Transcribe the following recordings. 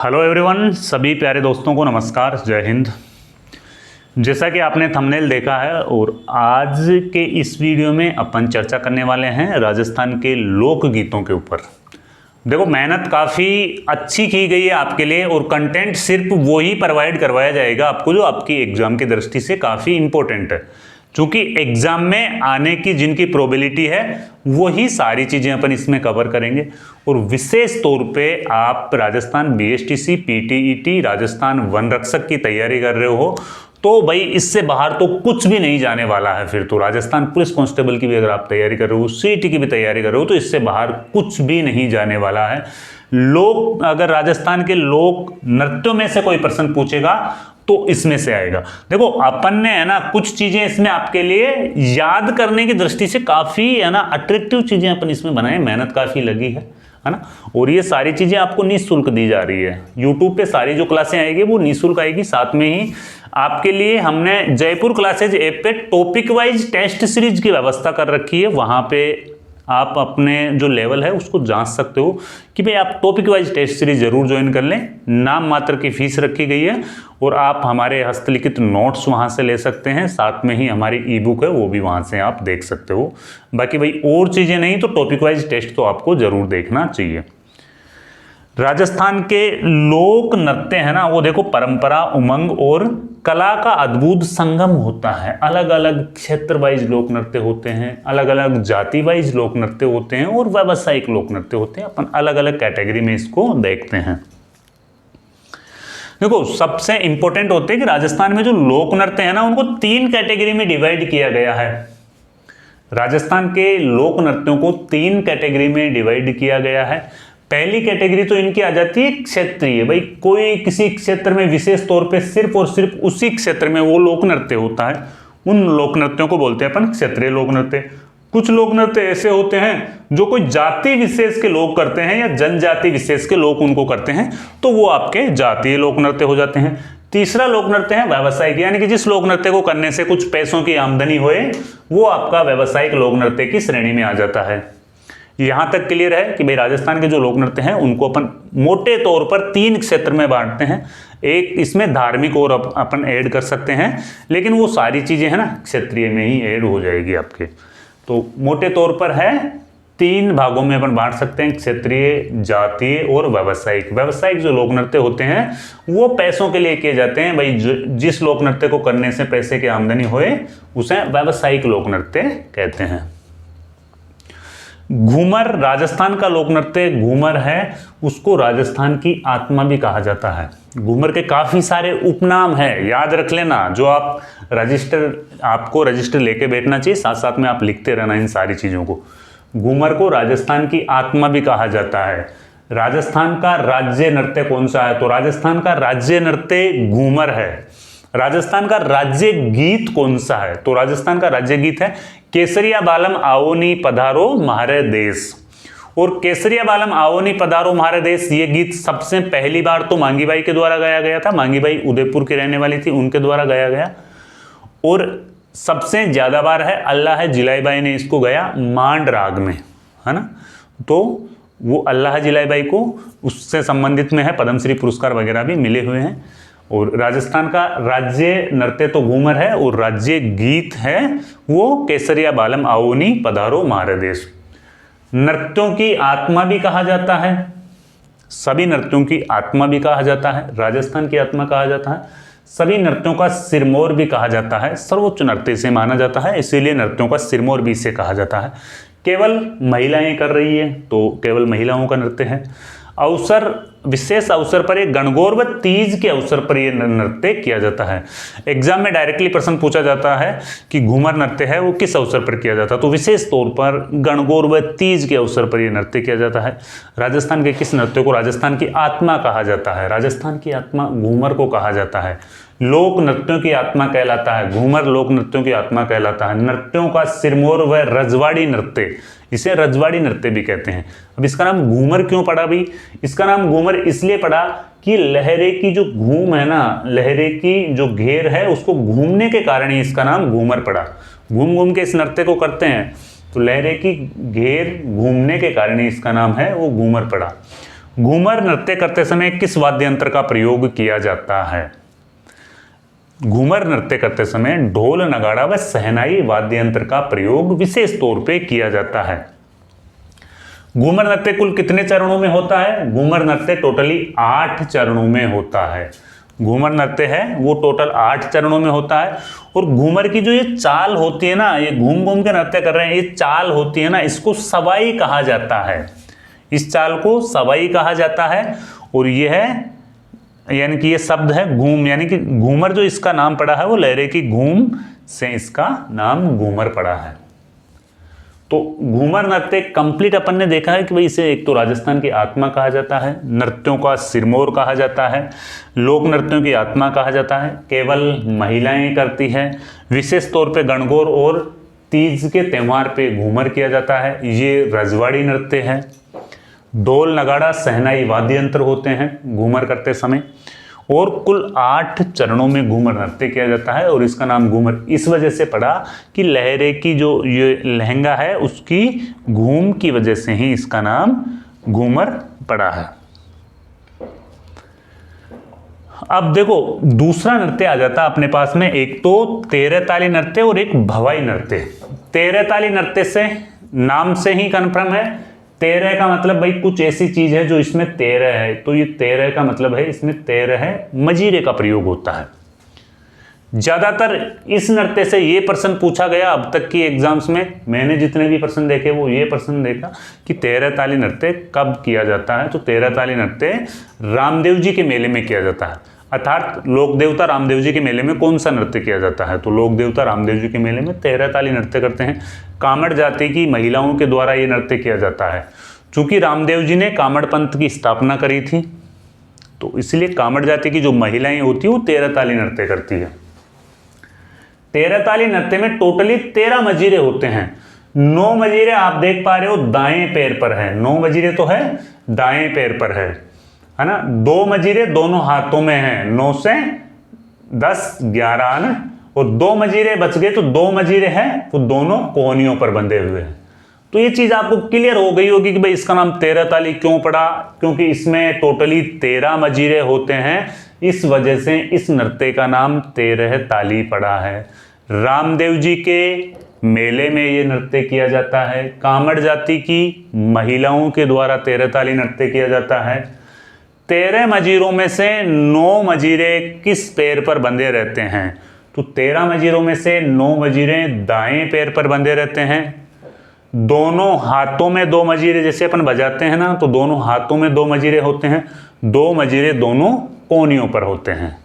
Hello everyone, सभी प्यारे दोस्तों को नमस्कार, जय हिंद। जैसा कि आपने थंबनेल देखा है और आज के इस वीडियो में अपन चर्चा करने वाले हैं राजस्थान के लोकगीतों के ऊपर। देखो, मेहनत काफ़ी अच्छी की गई है आपके लिए और कंटेंट सिर्फ वो ही प्रोवाइड करवाया जाएगा आपको जो आपकी एग्ज़ाम की दृष्टि से काफ़ी इंपॉर्टेंट है। चूँकि एग्ज़ाम में आने की जिनकी प्रोबेबिलिटी है वही सारी चीज़ें अपन इसमें कवर करेंगे। और विशेष तौर पे आप Rajasthan BSTC, PTET, Rajasthan one रक्षक की तैयारी कर रहे हो तो भाई इससे बाहर तो कुछ भी नहीं जाने वाला है। फिर तो राजस्थान पुलिस कांस्टेबल की भी अगर आप तैयारी कर रहे हो, सीईटी की भी तैयारी कर रहे हो, तो इससे बाहर कुछ भी नहीं जाने वाला है। अगर राजस्थान के लोक नृत्यों में से कोई प्रश्न पूछेगा तो इसमें से आएगा। देखो, अपन ने है ना कुछ चीजें इसमें आपके लिए याद करने की दृष्टि से काफी है ना अट्रैक्टिव चीजें अपन इसमें बनाए, मेहनत काफी लगी है ना। और ये सारी चीजें आपको निःशुल्क दी जा रही है। यूट्यूब पे सारी जो क्लासें आएगी वो निःशुल्क आएगी। साथ में ही आपके लिए हमने जयपुर क्लासेज ऐप पे टॉपिक वाइज टेस्ट सीरीज की व्यवस्था कर रखी है। वहां पे आप अपने जो लेवल है उसको जांच सकते हो कि भाई आप टॉपिक वाइज टेस्ट सीरीज जरूर ज्वाइन कर लें। नाम मात्र की फीस रखी गई है और आप हमारे हस्तलिखित नोट्स वहां से ले सकते हैं। साथ में ही हमारी ई बुक है वो भी वहां से आप देख सकते हो। बाकी भाई और चीजें नहीं तो टॉपिक वाइज टेस्ट तो आपको जरूर देखना चाहिए। राजस्थान के लोक नृत्य है ना, वो देखो परंपरा, उमंग और कला का अद्भुत संगम होता है। अलग अलग क्षेत्र वाइज लोक नृत्य होते हैं, अलग अलग जाति वाइज लोक नृत्य होते हैं और व्यावसायिक लोक नृत्य होते हैं। अपन अलग अलग कैटेगरी में इसको देखते हैं। देखो, सबसे इंपॉर्टेंट होते हैं कि राजस्थान में जो लोक नृत्य है ना उनको 3 कैटेगरी में डिवाइड किया गया है। राजस्थान के लोक नृत्यों को 3 कैटेगरी में डिवाइड किया गया है। पहली कैटेगरी तो इनकी आ जाती है क्षेत्रीय। भाई कोई किसी क्षेत्र में विशेष तौर पे सिर्फ और सिर्फ उसी क्षेत्र में वो लोक नृत्य होता है, उन लोक नृत्यों को बोलते हैं अपन क्षेत्रीय लोक नृत्य। कुछ लोक नृत्य ऐसे होते हैं जो कोई जाति विशेष के लोग करते हैं या जनजाति विशेष के लोग उनको करते हैं, तो वो आपके जातीय लोक नृत्य हो जाते हैं। तीसरा लोक नृत्य है व्यावसायिक, यानी कि जिस लोक नृत्य को करने से कुछ पैसों की आमदनी होए वो आपका व्यावसायिक लोक नृत्य की श्रेणी में आ जाता है। यहां तक क्लियर है कि भाई राजस्थान के जो लोक नृत्य हैं उनको अपन मोटे तौर पर 3 क्षेत्र में बांटते हैं। एक इसमें धार्मिक और अपन ऐड कर सकते हैं, लेकिन वो सारी चीजें है ना क्षेत्रीय में ही ऐड हो जाएगी आपके। तो मोटे तौर पर है 3 भागों में अपन बांट सकते हैं, क्षेत्रीय, जातीय और व्यावसायिक। व्यावसायिक जो लोक नृत्य होते हैं वो पैसों के लिए किए जाते हैं। भाई जिस लोक नृत्य को करने से पैसे की आमदनी होए उसे व्यावसायिक लोक नृत्य कहते हैं। घूमर, राजस्थान का लोक नृत्य घूमर है, उसको राजस्थान की आत्मा भी कहा जाता है। घूमर के काफी सारे उपनाम है, याद रख लेना। जो आप आपको रजिस्टर लेके बैठना चाहिए, साथ साथ में आप लिखते रहना इन सारी चीजों को। घूमर को राजस्थान की आत्मा भी कहा जाता है। राजस्थान का राज्य नृत्य कौन सा है? तो राजस्थान का राज्य नृत्य घूमर है। राजस्थान का राज्य गीत कौन सा है? तो राजस्थान का राज्य गीत है केसरिया बालम आओनी पधारो म्हारे देश। और केसरिया बालम आओनी पधारो म्हारे देश, ये गीत सबसे पहली बार तो मांगी बाई के द्वारा गाया गया था। मांगी बाई उदयपुर की रहने वाली थी, उनके द्वारा गाया गया। और सबसे ज्यादा बार है अल्लाह जिलाई बाई ने इसको गाया मांड राग में, है ना। तो वो अल्लाह जिलाई बाई को उससे संबंधित में है, पद्मश्री पुरस्कार वगैरह भी मिले हुए हैं। और राजस्थान का राज्य नृत्य तो घूमर है और राज्य गीत है वो केसरिया बालम आओनी पधारो म्हारे देश। नृत्यों की आत्मा भी कहा जाता है, सभी नृत्यों की आत्मा भी कहा जाता है, राजस्थान की आत्मा कहा जाता है। सभी नृत्यों का सिरमौर भी कहा जाता है, सर्वोच्च नृत्य से माना जाता है, इसीलिए नृत्यों का सिरमौर भी इसे कहा जाता है। केवल महिलाएं कर रही है तो केवल महिलाओं का नृत्य है। अवसर, विशेष अवसर पर एक गणगौर व तीज के अवसर पर यह नृत्य किया जाता है। एग्जाम में डायरेक्टली प्रश्न पूछा जाता है कि घूमर नृत्य है वो किस अवसर पर किया जाता है, तो विशेष तौर पर गणगौर व तीज के अवसर पर यह नृत्य किया जाता है। राजस्थान के किस नृत्य को राजस्थान की आत्मा कहा जाता है? राजस्थान की आत्मा घूमर को कहा जाता है। लोक नृत्यों की आत्मा कहलाता है घूमर, लोक नृत्यों की आत्मा कहलाता है। नृत्यों का सिरमौर व रजवाड़ी नृत्य, इसे रजवाड़ी नृत्य भी कहते हैं। अब इसका नाम घूमर क्यों पड़ा भाई? इसका नाम घूमर इसलिए पड़ा कि लहरे की जो घूम है ना, लहरे की जो घेर है उसको घूमने के कारण ही इसका नाम घूमर पड़ा। घूम घूम के इस नृत्य को करते हैं तो लहरे की घेर घूमने के कारण ही इसका नाम है वो घूमर पड़ा। घूमर नृत्य करते समय किस वाद्य यंत्र का प्रयोग किया जाता है? घूमर नृत्य करते समय ढोल, नगाड़ा व शहनाई वाद्य यंत्र का प्रयोग विशेष तौर पे किया जाता है। घूमर नृत्य कुल कितने चरणों में होता है? घूमर नृत्य टोटली 8 चरणों में होता है। घूमर नृत्य है वो टोटल 8 चरणों में होता है। और घूमर की जो ये चाल होती है ना, ये घूम घूम के नृत्य कर रहे हैं, ये चाल होती है ना, इसको सवाई कहा जाता है। इस चाल को सवाई कहा जाता है। और ये है, यानी कि ये शब्द है घूम, यानी कि घूमर जो इसका नाम पड़ा है वो लहरे की घूम से इसका नाम घूमर पड़ा है। तो घूमर नृत्य कंप्लीट अपन ने देखा है कि भाई इसे एक तो राजस्थान की आत्मा कहा जाता है, नृत्यों का सिरमौर कहा जाता है, लोक नृत्यों की आत्मा कहा जाता है, केवल महिलाएं करती है, विशेष तौर पे गणगौर और तीज के त्यौहार पे घूमर किया जाता है, ये रजवाड़ी नृत्य है। ढोल, नगाड़ा, शहनाई वाद्य यंत्र होते हैं घूमर करते समय। और कुल 8 चरणों में घूमर नृत्य किया जाता है। और इसका नाम घूमर इस वजह से पड़ा कि लहरे की जो ये लहंगा है उसकी घूम की वजह से ही इसका नाम घूमर पड़ा है। अब देखो दूसरा नृत्य आ जाता है अपने पास में, एक तो 13 ताली नृत्य और एक भवाई नृत्य। 13 ताली नृत्य से नाम से ही कन्फर्म है, 13 का मतलब भाई कुछ ऐसी चीज है जो इसमें 13 है, तो ये 13 का मतलब है इसमें 13 है मजीरे का प्रयोग होता है। ज्यादातर इस नृत्य से ये प्रश्न पूछा गया अब तक की एग्जाम्स में, मैंने जितने भी प्रश्न देखे वो ये प्रश्न देखा कि 13 ताली नृत्य कब किया जाता है। तो 13 ताली नृत्य रामदेव जी के मेले में किया जाता है, अर्थात लोक देवता रामदेव जी के मेले में कौन सा नृत्य किया जाता है? तो लोक देवता रामदेव जी के मेले में 13 ताली नृत्य करते हैं। कामड़ जाति की महिलाओं के द्वारा ये नृत्य किया जाता है। चूंकि रामदेव जी ने कामड़ पंथ की स्थापना करी थी, तो इसलिए कामड़ जाति की जो महिलाएं होती है वो 13 ताली नृत्य करती है। 13 ताली नृत्य में टोटली 13 मजीरे होते हैं। 9 मजीरे आप देख पा रहे हो दाएं पैर पर है, 9 मजीरे तो है दाएं पैर पर है ना। 2 मजीरे दोनों हाथों में हैं, 9 से 10 11 ना, और 2 मजीरे बच गए, तो 2 मजीरे हैं वो दोनों कोहनियों पर बंधे हुए हैं। तो ये चीज आपको क्लियर हो गई होगी कि भाई इसका नाम 13 ताली क्यों पड़ा, क्योंकि इसमें टोटली 13 मजीरे होते हैं, इस वजह से इस नृत्य का नाम 13 ताली पड़ा है। रामदेव जी के मेले में ये नृत्य किया जाता है। कामड़ जाति की महिलाओं के द्वारा 13 ताली नृत्य किया जाता है। 13 मजीरों में से 9 मजीरे किस पैर पर बंधे रहते हैं? तो 13 मजीरों में से 9 मजीरे दाएं पैर पर बंधे रहते हैं। दोनों हाथों में 2 मजीरे, जैसे अपन बजाते हैं ना, तो दोनों हाथों में 2 मजीरे होते हैं, 2 मजीरे दोनों कोहनियों पर होते हैं।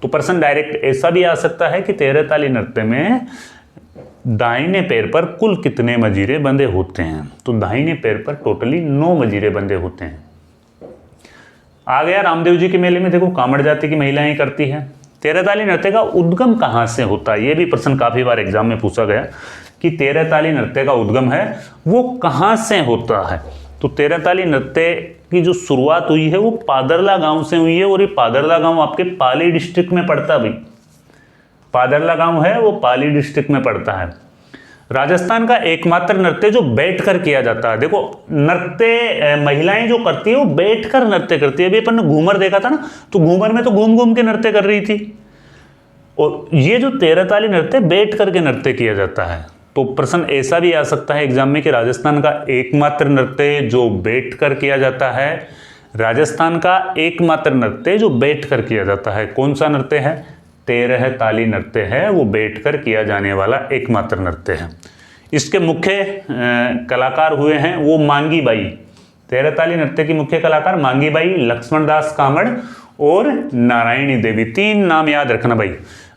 तो प्रश्न डायरेक्ट ऐसा भी आ सकता है कि 13 ताली नृत्य में दाहिने पैर पर कुल कितने मजीरे बंधे होते हैं? तो दाहिने पैर पर टोटली 9 मजीरे बंधे होते हैं। आ गया रामदेव जी के मेले में, देखो कामड़ जाति की महिलाएं करती है। 13 ताली नृत्य का उद्गम कहाँ से होता है? ये भी प्रश्न काफी बार एग्जाम में पूछा गया कि 13 ताली नृत्य का उद्गम है वो कहाँ से होता है। तो 13 ताली नृत्य की जो शुरुआत हुई है वो पादरला गांव से हुई है। और ये पादरला गांव आपके पाली डिस्ट्रिक्ट में पड़ता है भाई, पादरला गांव है वो पाली डिस्ट्रिक्ट में पड़ता है। राजस्थान का एकमात्र नृत्य जो बैठकर किया जाता है। देखो नृत्य महिलाएं जो करती है वो बैठकर नृत्य करती है। अभी अपन ने घूमर देखा था ना, तो घूमर में तो घूम घूम के नृत्य कर रही थी, और ये जो 13 ताली नृत्य बैठ करके नृत्य किया जाता है। तो प्रश्न ऐसा भी आ सकता है एग्जाम में कि राजस्थान का एकमात्र नृत्य जो बैठ कर किया जाता है, राजस्थान का एकमात्र नृत्य जो बैठ कर किया जाता है कौन सा नृत्य है? 13 ताली नृत्य है, वो बैठकर किया जाने वाला एकमात्र नृत्य है। इसके मुख्य कलाकार हुए हैं वो मांगी बाई। 13 ताली नृत्य की मुख्य कलाकार मांगी बाई, लक्ष्मण दास कामड़ और नारायणी देवी। 3 नाम याद रखना भाई,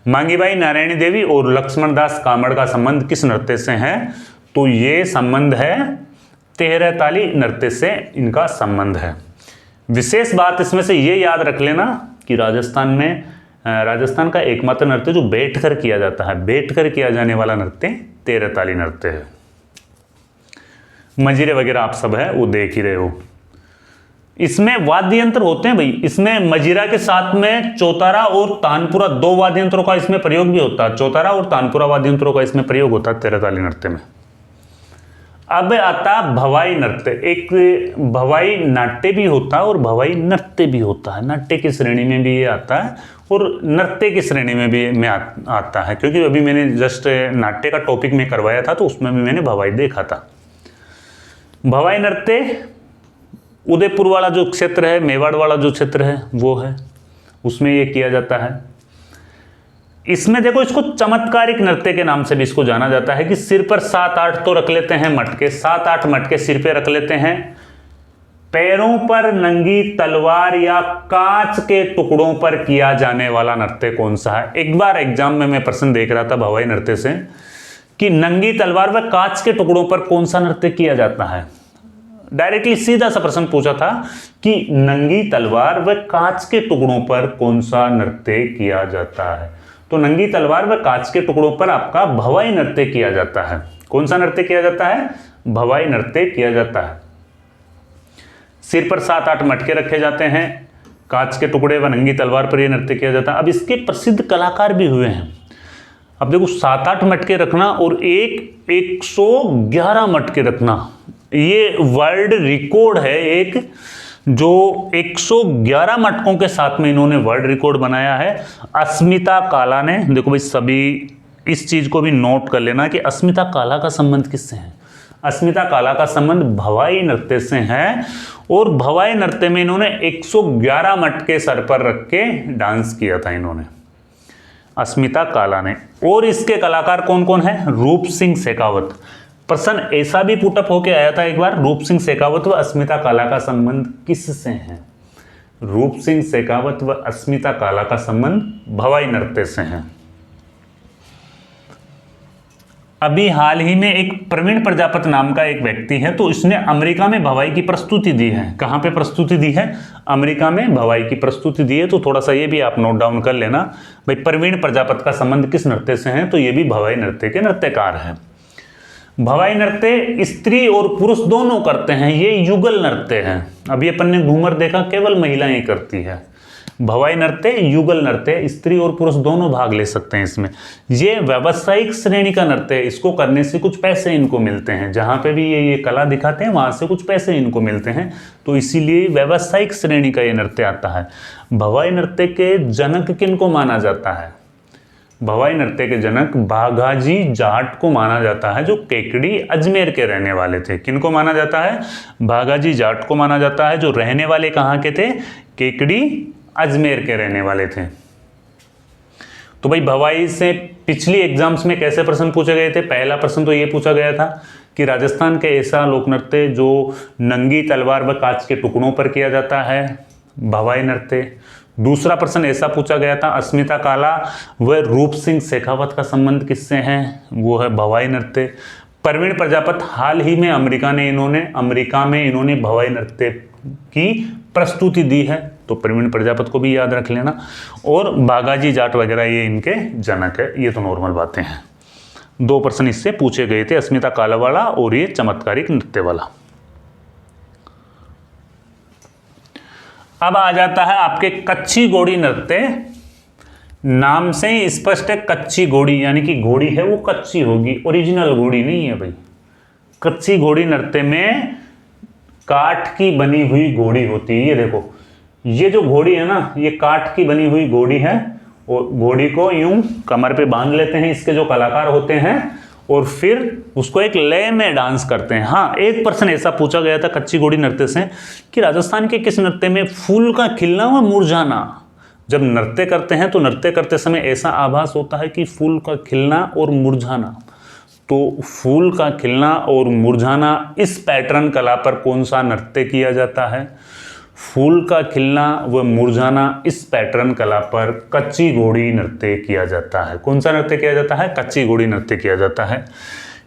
मांगी बाई, नारायणी देवी और लक्ष्मण दास कामड़ का संबंध किस नृत्य से है? तो ये संबंध है 13 ताली नृत्य से इनका संबंध है। विशेष बात इसमें से ये याद रख लेना कि राजस्थान का एकमात्र नृत्य जो बैठकर किया जाता है, बैठकर किया जाने वाला नृत्य 13 ताली नृत्य है। मजीरे वगैरह आप सब है वो देख ही रहे हो। इसमें वाद्य यंत्र होते हैं भाई, इसमें मजीरा के साथ में चौतारा और तानपुरा 2 वाद्य यंत्रों का इसमें प्रयोग भी होता है। चौतारा और तानपुरा वाद्य यंत्रों का इसमें प्रयोग होता है 13 ताली नृत्य में। अब आता भवाई नृत्य। एक भवाई नाट्य भी होता है और भवाई नृत्य भी होता है। नाट्य की श्रेणी में भी ये आता है और नृत्य की श्रेणी में भी आता है, क्योंकि अभी मैंने जस्ट नाट्य का टॉपिक में करवाया था तो उसमें भी मैंने भवाई देखा था। भवाई नृत्य उदयपुर वाला जो क्षेत्र है, मेवाड़ वाला जो क्षेत्र है वो है, उसमें ये किया जाता है। इसमें देखो, इसको चमत्कारिक नृत्य के नाम से भी इसको जाना जाता है कि सिर पर 7-8 तो रख लेते हैं मटके, 7-8 मटके सिर पे रख लेते हैं। पैरों पर नंगी तलवार या कांच के टुकड़ों पर किया जाने वाला नृत्य कौन सा है? एक बार एग्जाम में मैं प्रश्न देख रहा था भवाई नृत्य से कि नंगी तलवार व कांच के टुकड़ों पर कौन सा नृत्य किया जाता है। डायरेक्टली सीधा सा प्रश्न पूछा था कि नंगी तलवार व कांच के टुकड़ों पर कौन सा नृत्य किया जाता है। तो नंगी तलवार व कांच के टुकड़ों पर आपका भवाई नृत्य किया जाता है। कौन सा नृत्य किया जाता है? भवाई नृत्य किया जाता है। सिर पर 7-8 मटके रखे जाते हैं, कांच के टुकड़े व नंगी तलवार पर यह नृत्य किया जाता है। अब इसके प्रसिद्ध कलाकार भी हुए हैं। अब देखो, 7-8 मटके रखना और 111 मटके रखना, ये वर्ल्ड रिकॉर्ड है। एक जो 111 मटकों के साथ में इन्होंने वर्ल्ड रिकॉर्ड बनाया है। अस्मिता काला ने, देखो भाई सभी इस चीज को भी नोट कर लेना कि अस्मिता काला का संबंध किससे है। अस्मिता काला का संबंध भवाई नृत्य से है और भवाई नृत्य में इन्होंने 111 मटके सर पर रख के डांस किया था इन्होंने, अस्मिता काला ने। और इसके कलाकार कौन कौन है? रूप सिंह शेखावत। प्रश्न ऐसा भी पुटअप होके आया था एक बार, रूप सिंह शेखावत व अस्मिता काला का संबंध किससे है? रूप सिंह शेखावत व अस्मिता काला का संबंध भवाई नृत्य से है। अभी हाल ही में एक प्रवीण प्रजापति नाम का एक व्यक्ति है, तो इसने अमेरिका में भवाई की प्रस्तुति दी है। कहां पे प्रस्तुति दी है? अमेरिका में भवाई की प्रस्तुति दी है। तो थोड़ा सा ये भी आप नोट डाउन कर लेना भाई, प्रवीण प्रजापति का संबंध किस नृत्य से है? तो ये भी भवाई नृत्य के नृत्यकार है। भवाई नृत्य स्त्री और पुरुष दोनों करते हैं, ये युगल नृत्य है। अभी अपन ने घूमर देखा, केवल महिलाएं करती है। भवाई नृत्य युगल नृत्य, स्त्री और पुरुष दोनों भाग ले सकते हैं इसमें। ये व्यावसायिक श्रेणी का नृत्य है, इसको करने से कुछ पैसे इनको मिलते हैं। जहां पे भी ये कला दिखाते हैं वहां से कुछ पैसे इनको मिलते हैं, तो इसीलिए व्यावसायिक श्रेणी का ये नृत्य आता है। भवाई नृत्य के जनक किनको माना जाता है? भवाई नृत्य के जनक बाघाजी जाट को माना जाता है, जो केकड़ी अजमेर के रहने वाले थे। किनको माना जाता है? बाघाजी जाट को माना जाता है, जो रहने वाले कहाँ के थे? केकड़ी अजमेर के रहने वाले थे। तो भाई भवाई से पिछली एग्जाम्स में कैसे प्रश्न पूछे गए थे? पहला प्रश्न तो ये पूछा गया था कि राजस्थान के ऐसा लोक नृत्य जो नंगी तलवार व कांच के टुकड़ों पर किया जाता है, भवाई नृत्य। दूसरा प्रश्न ऐसा पूछा गया था, अस्मिता काला व रूप सिंह शेखावत का संबंध किससे है? वो है भवाई नृत्य। प्रवीण प्रजापति हाल ही में अमेरिका में इन्होंने भवाई नृत्य की प्रस्तुति दी है, तो प्रवीण प्रजापति को भी याद रख लेना। और बाघाजी जाट वगैरह ये इनके जनक है। ये तो नॉर्मल बातें हैं। 2 प्रश्न इससे पूछे गए थे, अस्मिता काला वाला और ये चमत्कारिक नृत्य वाला। अब आ जाता है आपके कच्ची घोड़ी नृत्य। नाम से ही स्पष्ट है, कच्ची घोड़ी, यानी कि घोड़ी है वो कच्ची होगी, ओरिजिनल घोड़ी नहीं है भाई। कच्ची घोड़ी नृत्य में काठ की बनी हुई घोड़ी होती है। ये देखो, ये जो घोड़ी है ना, ये काठ की बनी हुई घोड़ी है और घोड़ी को यूं कमर पे बांध लेते हैं इसके जो कलाकार होते हैं और फिर उसको एक लय में डांस करते हैं। हाँ, एक प्रश्न ऐसा पूछा गया था कच्ची घोड़ी नृत्य से कि राजस्थान के किस नृत्य में फूल का खिलना व मुरझाना, जब नृत्य करते हैं तो नृत्य करते समय ऐसा आभास होता है कि फूल का खिलना और मुरझाना, तो फूल का खिलना और मुरझाना इस पैटर्न कला पर कौन सा नृत्य किया जाता है? फूल का खिलना व मुरझाना इस पैटर्न कला पर कच्ची घोड़ी नृत्य किया जाता है। कौन सा नृत्य किया जाता है? कच्ची घोड़ी नृत्य किया जाता है।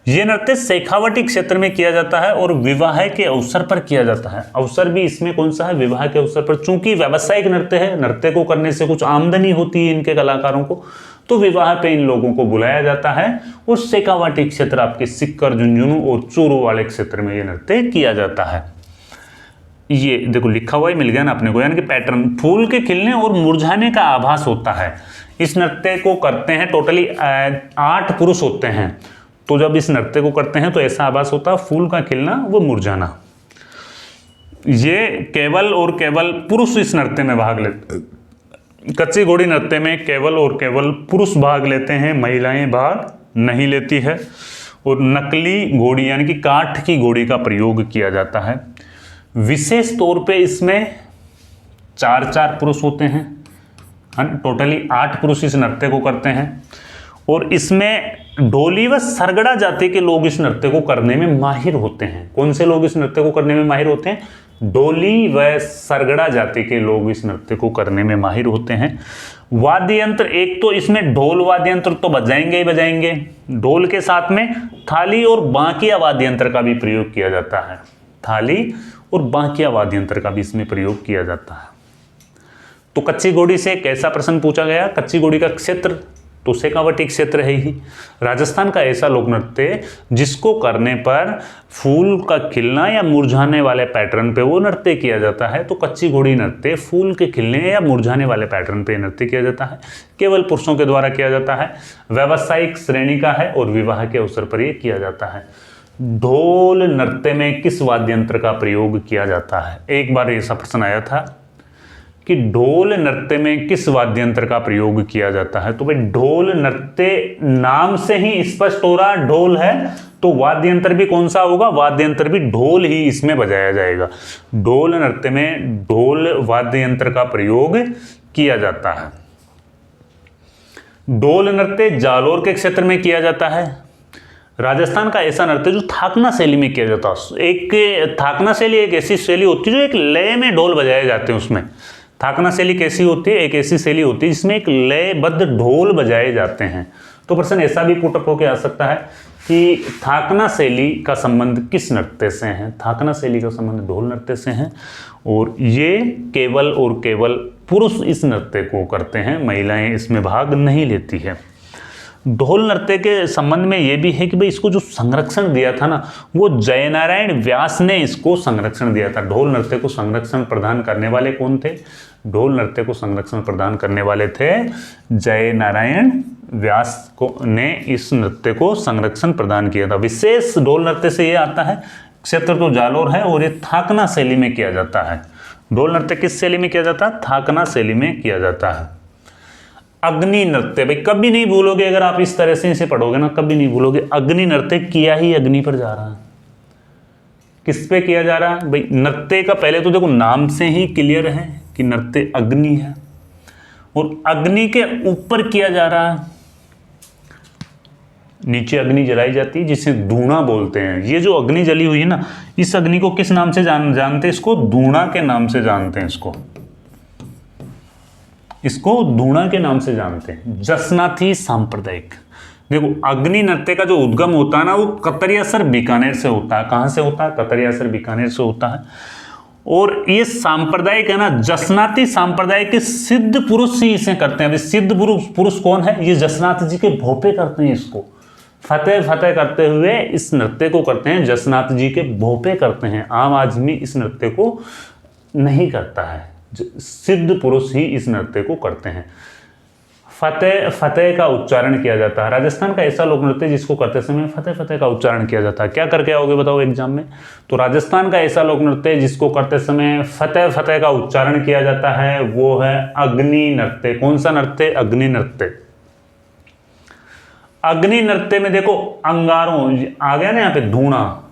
यह नृत्य शेखावटी क्षेत्र में किया जाता है और विवाह के अवसर पर किया जाता है। अवसर भी इसमें कौन सा है? विवाह के अवसर पर। चूंकि व्यावसायिक नृत्य है, नृत्य को करने से कुछ आमदनी होती है इनके कलाकारों को, तो विवाह पे इन लोगों को बुलाया जाता है। और शेखावटी क्षेत्र आपके सिक्कर, झुंझुनू और चूरू वाले क्षेत्र में यह नृत्य किया जाता है। ये देखो लिखा हुआ ही मिल गया ना अपने को, यानी कि पैटर्न फूल के खिलने और मुरझाने का आभास होता है। इस नृत्य को करते हैं टोटली 8 पुरुष होते हैं। तो जब इस नृत्य को करते हैं तो ऐसा आभास होता है फूल का खिलना व मुरझाना। ये केवल और केवल पुरुष इस नृत्य में भाग लेते, कच्ची घोड़ी नृत्य में केवल और केवल पुरुष भाग लेते हैं, महिलाएं भाग नहीं लेती है। और नकली घोड़ी यानी कि काठ की घोड़ी का प्रयोग किया जाता है। विशेष तौर पे इसमें 4 पुरुष होते हैं, टोटली 8 पुरुष इस नृत्य को करते हैं। और इसमें ढोली व सरगड़ा जाति के लोग इस नृत्य को करने में माहिर होते हैं। कौन से लोग इस नृत्य को करने में माहिर होते हैं? ढोली व सरगड़ा जाति के लोग इस नृत्य को करने में माहिर होते हैं। वाद्य यंत्र, एक तो इसमें ढोल वाद्य यंत्र तो बजाएंगे ही बजाएंगे, ढोल के साथ में थाली और बांकिया वाद्य यंत्र का भी प्रयोग किया जाता है। थाली और बांकिया वाद्य यंत्र का भी इसमें प्रयोग किया जाता है। तो कच्ची घोड़ी से कैसा प्रश्न पूछा गया? कच्ची घोड़ी का क्षेत्र तो शेखावटी क्षेत्र है ही। राजस्थान का ऐसा लोक नृत्य जिसको करने पर फूल का खिलना या मुरझाने वाले पैटर्न पे वो नृत्य किया जाता है। तो कच्ची घोड़ी नृत्य फूल के खिलने या मुरझाने वाले पैटर्न पे नृत्य किया जाता है, केवल पुरुषों के द्वारा किया जाता है, व्यावसायिक श्रेणी का है और विवाह के अवसर पर यह किया जाता है। ढोल नृत्य में किस वाद्य यंत्र का प्रयोग किया जाता है? एक बार ऐसा प्रश्न आया था कि ढोल नृत्य में किस वाद्य यंत्र का प्रयोग किया जाता है। तो भाई ढोल नृत्य नाम से ही स्पष्ट हो रहा ढोल है, तो वाद्य यंत्र भी कौन सा होगा? वाद्य यंत्र भी ढोल ही इसमें बजाया जाएगा। ढोल नृत्य में ढोल वाद्य यंत्र का प्रयोग किया जाता है। ढोल नृत्य जालोर के क्षेत्र में किया जाता है। राजस्थान का ऐसा नृत्य जो थाकना शैली में किया जाता है। एक थाकना शैली एक ऐसी शैली होती है जो एक लय में ढोल बजाए जाते हैं। उसमें थाकना शैली कैसी होती है? एक ऐसी शैली होती है जिसमें एक लयबद्ध ढोल बजाए जाते हैं। तो प्रश्न ऐसा भी पुटअप होकर आ सकता है कि थाकना शैली का संबंध किस नृत्य से है? थाकना शैली का संबंध ढोल नृत्य से है और ये केवल और केवल पुरुष इस नृत्य को करते हैं, महिलाएं इसमें भाग नहीं लेती है। ढोल नृत्य के संबंध में ये भी है कि भाई इसको जो संरक्षण दिया था ना, वो जयनारायण व्यास ने इसको संरक्षण दिया था। ढोल नृत्य को संरक्षण प्रदान करने वाले कौन थे? ढोल नृत्य को संरक्षण प्रदान करने वाले थे जयनारायण व्यास को ने इस नृत्य को संरक्षण प्रदान किया था। विशेष ढोल नृत्य से ये आता है, क्षेत्र तो जालोर है और ये थाकना शैली में किया जाता है। ढोल नृत्य किस शैली में किया जाता है? थाकना शैली में किया जाता है। अग्नि नृत्य, भाई कभी नहीं भूलोगे अगर आप इस तरह से इसे पढ़ोगे ना, कभी नहीं भूलोगे। अग्नि नृत्य किया ही अग्नि पर जा रहा है। किस पे किया जा रहा है? भाई नृत्य का पहले तो देखो नाम से ही क्लियर है कि नृत्य अग्नि है और अग्नि के ऊपर किया जा रहा है। नीचे अग्नि जलाई जाती है जिसे धूणा बोलते हैं। ये जो अग्नि जली हुई है ना, इस अग्नि को किस नाम से जानते हैं? इसको धूणा के नाम से जानते हैं। इसको धूणा के नाम से जानते हैं। जसनाथी सांप्रदायिक, देखो अग्नि नृत्य का जो उद्गम होता है ना, वो कतरियासर बीकानेर से होता है। कहां से होता है? कतरियासर बीकानेर से होता है। और ये सांप्रदायिक है ना, जसनाती सांप्रदाय के सिद्ध पुरुष ही इसे करते हैं। सिद्ध पुरुष कौन है? ये जसनाथ जी के भोपे करते हैं। इसको फतेह करते हुए इस नृत्य को करते हैं, जसनाथ जी के भोपे करते हैं। आम आदमी इस नृत्य को नहीं करता है, सिद्ध पुरुष ही इस नृत्य को करते हैं। फतेह का उच्चारण किया जाता है। राजस्थान का ऐसा लोक नृत्य जिसको करते समय फतेह का उच्चारण किया जाता है। क्या करके आओगे बताओ एग्जाम में? तो राजस्थान का ऐसा लोक नृत्य जिसको करते समय फतेह का उच्चारण किया जाता है वो है अग्नि नृत्य। कौन सा नृत्य? अग्नि नृत्य। अग्नि नृत्य में देखो अंगारों आ गया ना, यहाँ पे धूणा,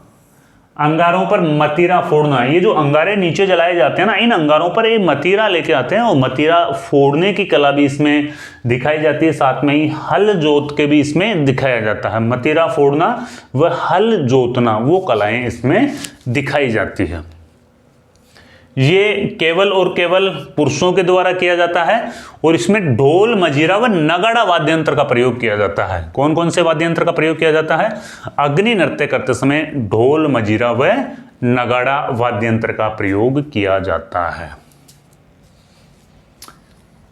अंगारों पर मतीरा फोड़ना। ये जो अंगारे नीचे जलाए जाते हैं ना, इन अंगारों पर ये मतीरा लेके आते हैं और मतीरा फोड़ने की कला भी इसमें दिखाई जाती है। साथ में ही हल जोत के भी इसमें दिखाया जाता है। मतीरा फोड़ना व हल जोतना वो कलाएं इसमें दिखाई जाती है। ये केवल और केवल पुरुषों के द्वारा किया जाता है और इसमें ढोल, मजीरा व नगाड़ा वाद्य यंत्र का प्रयोग किया जाता है। कौन कौन से वाद्य यंत्र का प्रयोग किया जाता है? अग्नि नृत्य करते समय ढोल, मजीरा व नगाड़ा वाद्य यंत्र का प्रयोग किया जाता है।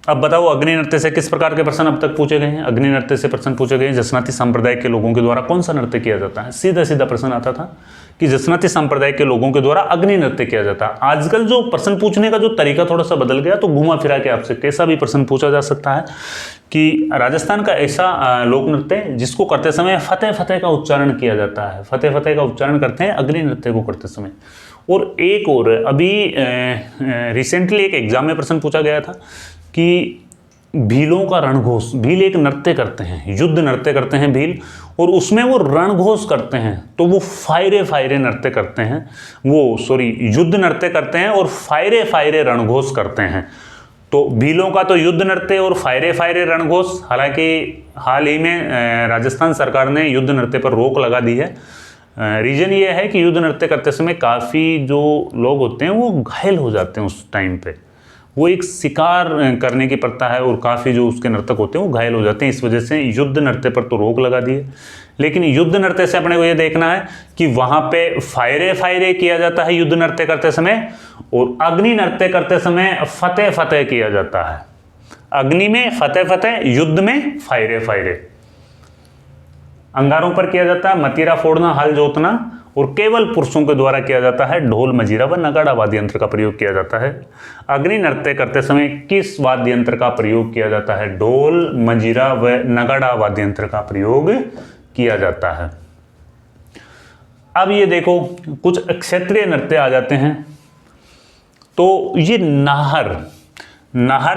अब बताओ अग्नि नृत्य से किस प्रकार के प्रश्न अब तक पूछे गए हैं? अग्नि नृत्य से प्रश्न पूछे गए हैं जसनाती संप्रदाय के लोगों के द्वारा कौन सा नृत्य किया जाता है? सीधा सीधा प्रश्न आता था कि जसनाती संप्रदाय के लोगों के द्वारा अग्नि नृत्य किया जाता है। आजकल जो प्रश्न पूछने का जो तरीका थोड़ा सा बदल गया, तो घुमा फिरा के आपसे कैसा भी प्रश्न पूछा जा सकता है कि राजस्थान का ऐसा लोक नृत्य जिसको करते समय फतेह फतेह का उच्चारण किया जाता है, फतेह फतेह का उच्चारण करते हैं अग्नि नृत्य को करते समय। और एक और अभी रिसेंटली एक एग्जाम में प्रश्न पूछा गया था कि भीलों का रणघोष, भील एक नृत्य करते हैं, युद्ध नृत्य करते हैं भील, और उसमें वो रणघोष करते हैं, तो वो फायरे फायरे नृत्य करते हैं, वो सॉरी युद्ध नृत्य करते हैं और फायरे फायरे रणघोष करते हैं। तो भीलों का तो युद्ध नृत्य और फायरे फायरे रणघोष, हालांकि हाल ही में राजस्थान सरकार ने युद्ध नृत्य पर रोक लगा दी है। रीजन ये है कि युद्ध नृत्य करते समय काफ़ी जो लोग होते हैं वो घायल हो जाते हैं उस टाइम पे, वो एक शिकार करने की प्रथा है और काफ़ी जो उसके नर्तक होते हैं वो घायल हो जाते हैं, इस वजह से युद्ध नृत्य पर तो रोक लगा दी है। लेकिन युद्ध नृत्य से अपने को ये देखना है कि वहाँ पे फायरे फायरे किया जाता है युद्ध नृत्य करते समय, और अग्नि नृत्य करते समय फतेह फतेह किया जाता है। अग्नि में फतेह फतेह, युद्ध में फायरे फायरे। अंगारों पर किया जाता है मतीरा फोड़ना, हल जोतना, और केवल पुरुषों के द्वारा किया जाता है ढोल मजीरा व नगाड़ा वाद्य यंत्र का प्रयोग किया जाता है। अग्नि नृत्य करते समय किस वाद्य यंत्र का प्रयोग किया जाता है? ढोल मजीरा व नगाड़ा वाद्य यंत्र का प्रयोग किया जाता है। अब ये देखो कुछ क्षेत्रीय नृत्य आ जाते हैं। तो ये नाहर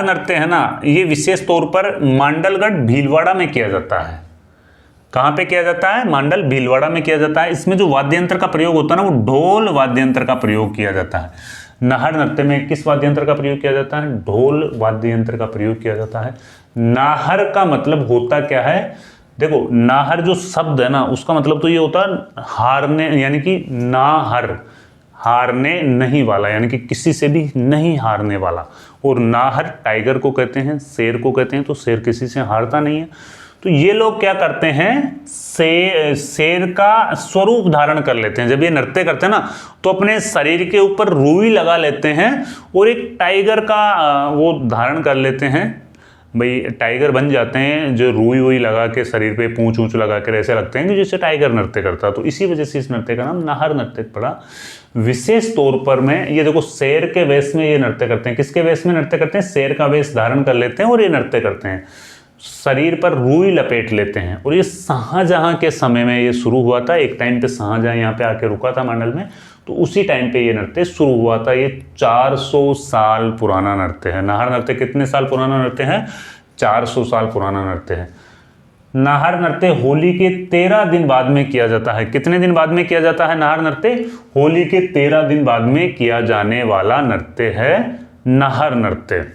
नृत्य है ना, ये विशेष तौर पर मांडलगढ़ भीलवाड़ा में किया जाता है। कहाँ पे किया जाता है? मांडल भीलवाड़ा में किया जाता है। इसमें जो वाद्य यंत्र का प्रयोग होता है ना, वो ढोल वाद्य यंत्र का प्रयोग किया जाता है। नाहर नृत्य में किस वाद्य यंत्र का प्रयोग किया जाता है? ढोल वाद्य यंत्र का प्रयोग किया जाता है। नाहर का मतलब होता क्या है? देखो, नाहर जो शब्द है ना, उसका मतलब तो ये होता है हारने, यानी कि नाहर, हारने नहीं वाला, यानी कि किसी से भी नहीं हारने वाला। और नाहर टाइगर को कहते हैं, शेर को कहते हैं, तो शेर किसी से हारता नहीं है। तो ये लोग क्या करते हैं, शेर का स्वरूप धारण कर लेते हैं। जब ये नृत्य करते हैं ना, तो अपने शरीर के ऊपर रुई लगा लेते हैं और एक टाइगर का वो धारण कर लेते हैं। भाई टाइगर बन जाते हैं, जो रुई वुई लगा के शरीर पे पूंछ ऊंच लगा कर ऐसे लगते हैं कि जैसे टाइगर नृत्य करता। तो इसी वजह से इस नृत्य का नाम नाहर नृत्य पड़ा। विशेष तौर पर में ये देखो, शेर के वेश में ये नृत्य करते हैं। किसके वेश में नृत्य करते हैं? शेर का वेश धारण कर लेते हैं और ये नृत्य करते हैं, शरीर पर रुई लपेट लेते हैं। और ये शाहजहां के समय में ये शुरू हुआ था। एक टाइम पे शाहजहां यहाँ पे आके रुका था मंडल में, तो उसी टाइम पे ये नृत्य शुरू हुआ था। ये 400 साल पुराना नृत्य है। नाहर नृत्य कितने साल पुराना नृत्य है? 400 साल पुराना नृत्य है। नाहर नृत्य होली के 13 दिन बाद में किया जाता है। कितने दिन बाद में किया जाता है नाहर नृत्य? होली के 13 दिन बाद में किया जाने वाला नृत्य है नाहर नृत्य।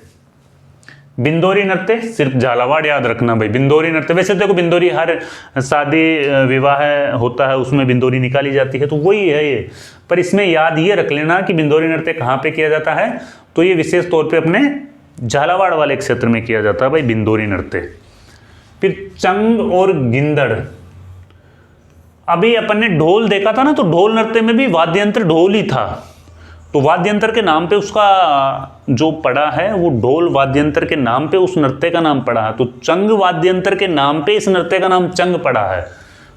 बिंदोरी नृत्य सिर्फ झालावाड़ याद रखना भाई। बिंदोरी नृत्य, वैसे देखो बिंदोरी हर शादी विवाह होता है उसमें बिंदोरी निकाली जाती है, तो वही है ये। पर इसमें याद ये रख लेना कि बिंदोरी नृत्य कहाँ पे किया जाता है, तो ये विशेष तौर पे अपने झालावाड़ वाले क्षेत्र में किया जाता है भाई बिंदोरी नृत्य। फिर चंग और गिंदड़, अभी अपन ने ढोल देखा था ना, तो ढोल नृत्य में भी वाद्य यंत्र ढोल ही था, तो वाद्य यंत्र के नाम पे उसका जो पड़ा है वो ढोल वाद्य यंत्र के नाम पे उस नृत्य का नाम पड़ा है। तो चंग वाद्य यंत्र के नाम पे इस नृत्य का नाम चंग पड़ा है।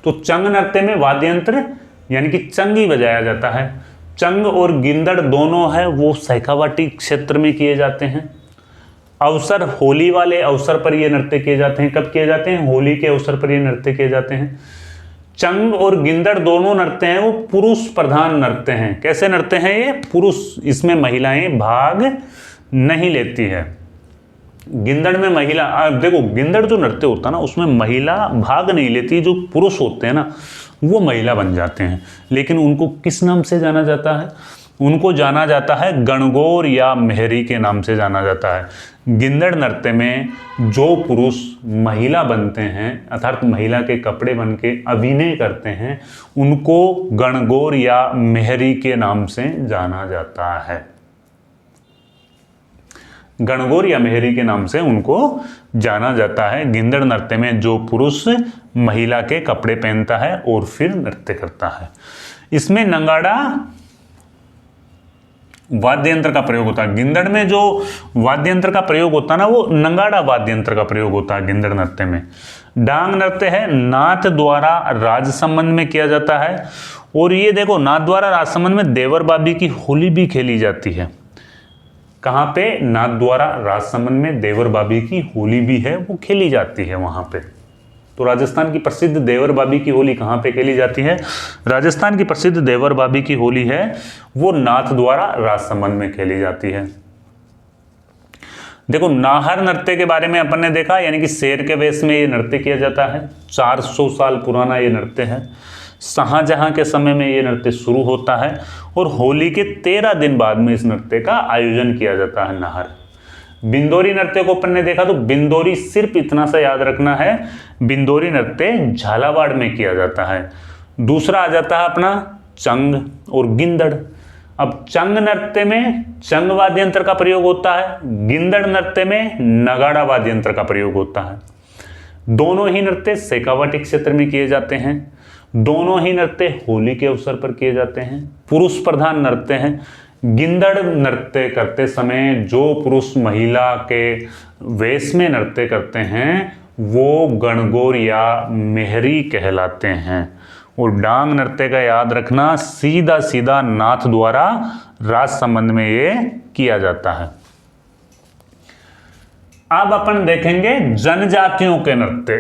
तो चंग नृत्य में वाद्य यंत्र यानी कि चंग ही बजाया जाता है। चंग और गिंदड़ दोनों है वो शेखावाटी क्षेत्र में किए जाते हैं। अवसर, होली वाले अवसर पर ये नृत्य किए जाते हैं। कब किए जाते हैं? होली के अवसर पर ये नृत्य किए जाते हैं। चंग और गिंदड़ दोनों नृत्य हैं वो पुरुष प्रधान नृत्य हैं। कैसे नृत्य हैं ये? पुरुष, इसमें महिलाएं भाग नहीं लेती है। गिंदड़ में महिला, देखो गिंदड़ जो नृत्य होता है ना उसमें महिला भाग नहीं लेती, जो पुरुष होते हैं ना वो महिला बन जाते हैं। लेकिन उनको किस नाम से जाना जाता है? उनको जाना जाता है गणगौर या मेहरी के नाम से जाना जाता है। गिंदड़ नृत्य में जो पुरुष महिला बनते हैं अर्थात महिला के कपड़े बन के अभिनय करते हैं उनको गणगौर या मेहरी के नाम से जाना जाता है। गणगौर या मेहरी के नाम से उनको जाना जाता है। गिंदड़ नृत्य में जो पुरुष महिला के कपड़े पहनता है और फिर नृत्य करता है। इसमें नगाड़ा वाद्य यंत्र का प्रयोग होता है। गिंदड़ में जो वाद्य यंत्र का प्रयोग होता है ना वो नगाड़ा वाद्य यंत्र का प्रयोग होता है गिंदड़ नृत्य में। डांग नृत्य है नाथ द्वारा राज संबंध में किया जाता है और ये देखो नाथद्वारा राजसमंद में देवर बाबी की होली भी खेली जाती है। कहाँ पे? नाथद्वारा राजसमंद में देवर बाबी की होली भी है, वो खेली जाती है वहाँ पे। तो राजस्थान की प्रसिद्ध देवर बाबी की होली कहाँ पे खेली जाती है? राजस्थान की प्रसिद्ध देवर बाबी की होली है वो नाथद्वारा राजसमंद में खेली जाती है। देखो नाहर नृत्य के बारे में अपन ने देखा, यानी कि शेर के वेश में ये नृत्य किया जाता है। 400 साल पुराना ये नृत्य है। शाहजहां के समय में ये नृत्य शुरू होता है और होली के 13 दिन बाद में इस नृत्य का आयोजन किया जाता है नाहर। बिंदोरी नृत्य को अपन ने देखा, तो बिंदोरी सिर्फ इतना सा याद रखना है, बिंदोरी नृत्य झालावाड़ में किया जाता है। दूसरा आ जाता है अपना चंग और गिंदड़। अब चंग नृत्य में चंग वाद्य यंत्र का प्रयोग होता है, गिंदड़ नृत्य में नगाड़ा वाद्य यंत्र का प्रयोग होता है। दोनों ही नृत्य शेखावाटी क्षेत्र में किए जाते हैं। दोनों ही नृत्य होली के अवसर पर किए जाते हैं। पुरुष प्रधान नृत्य हैं। गिंदड़ नृत्य करते समय जो पुरुष महिला के वेश में नृत्य करते हैं वो गणगौर या मेहरी कहलाते हैं। और डांग नृत्य का याद रखना, सीधा सीधा नाथद्वारा राजसमंद में ये किया जाता है। अब अपन देखेंगे जनजातियों के नृत्य।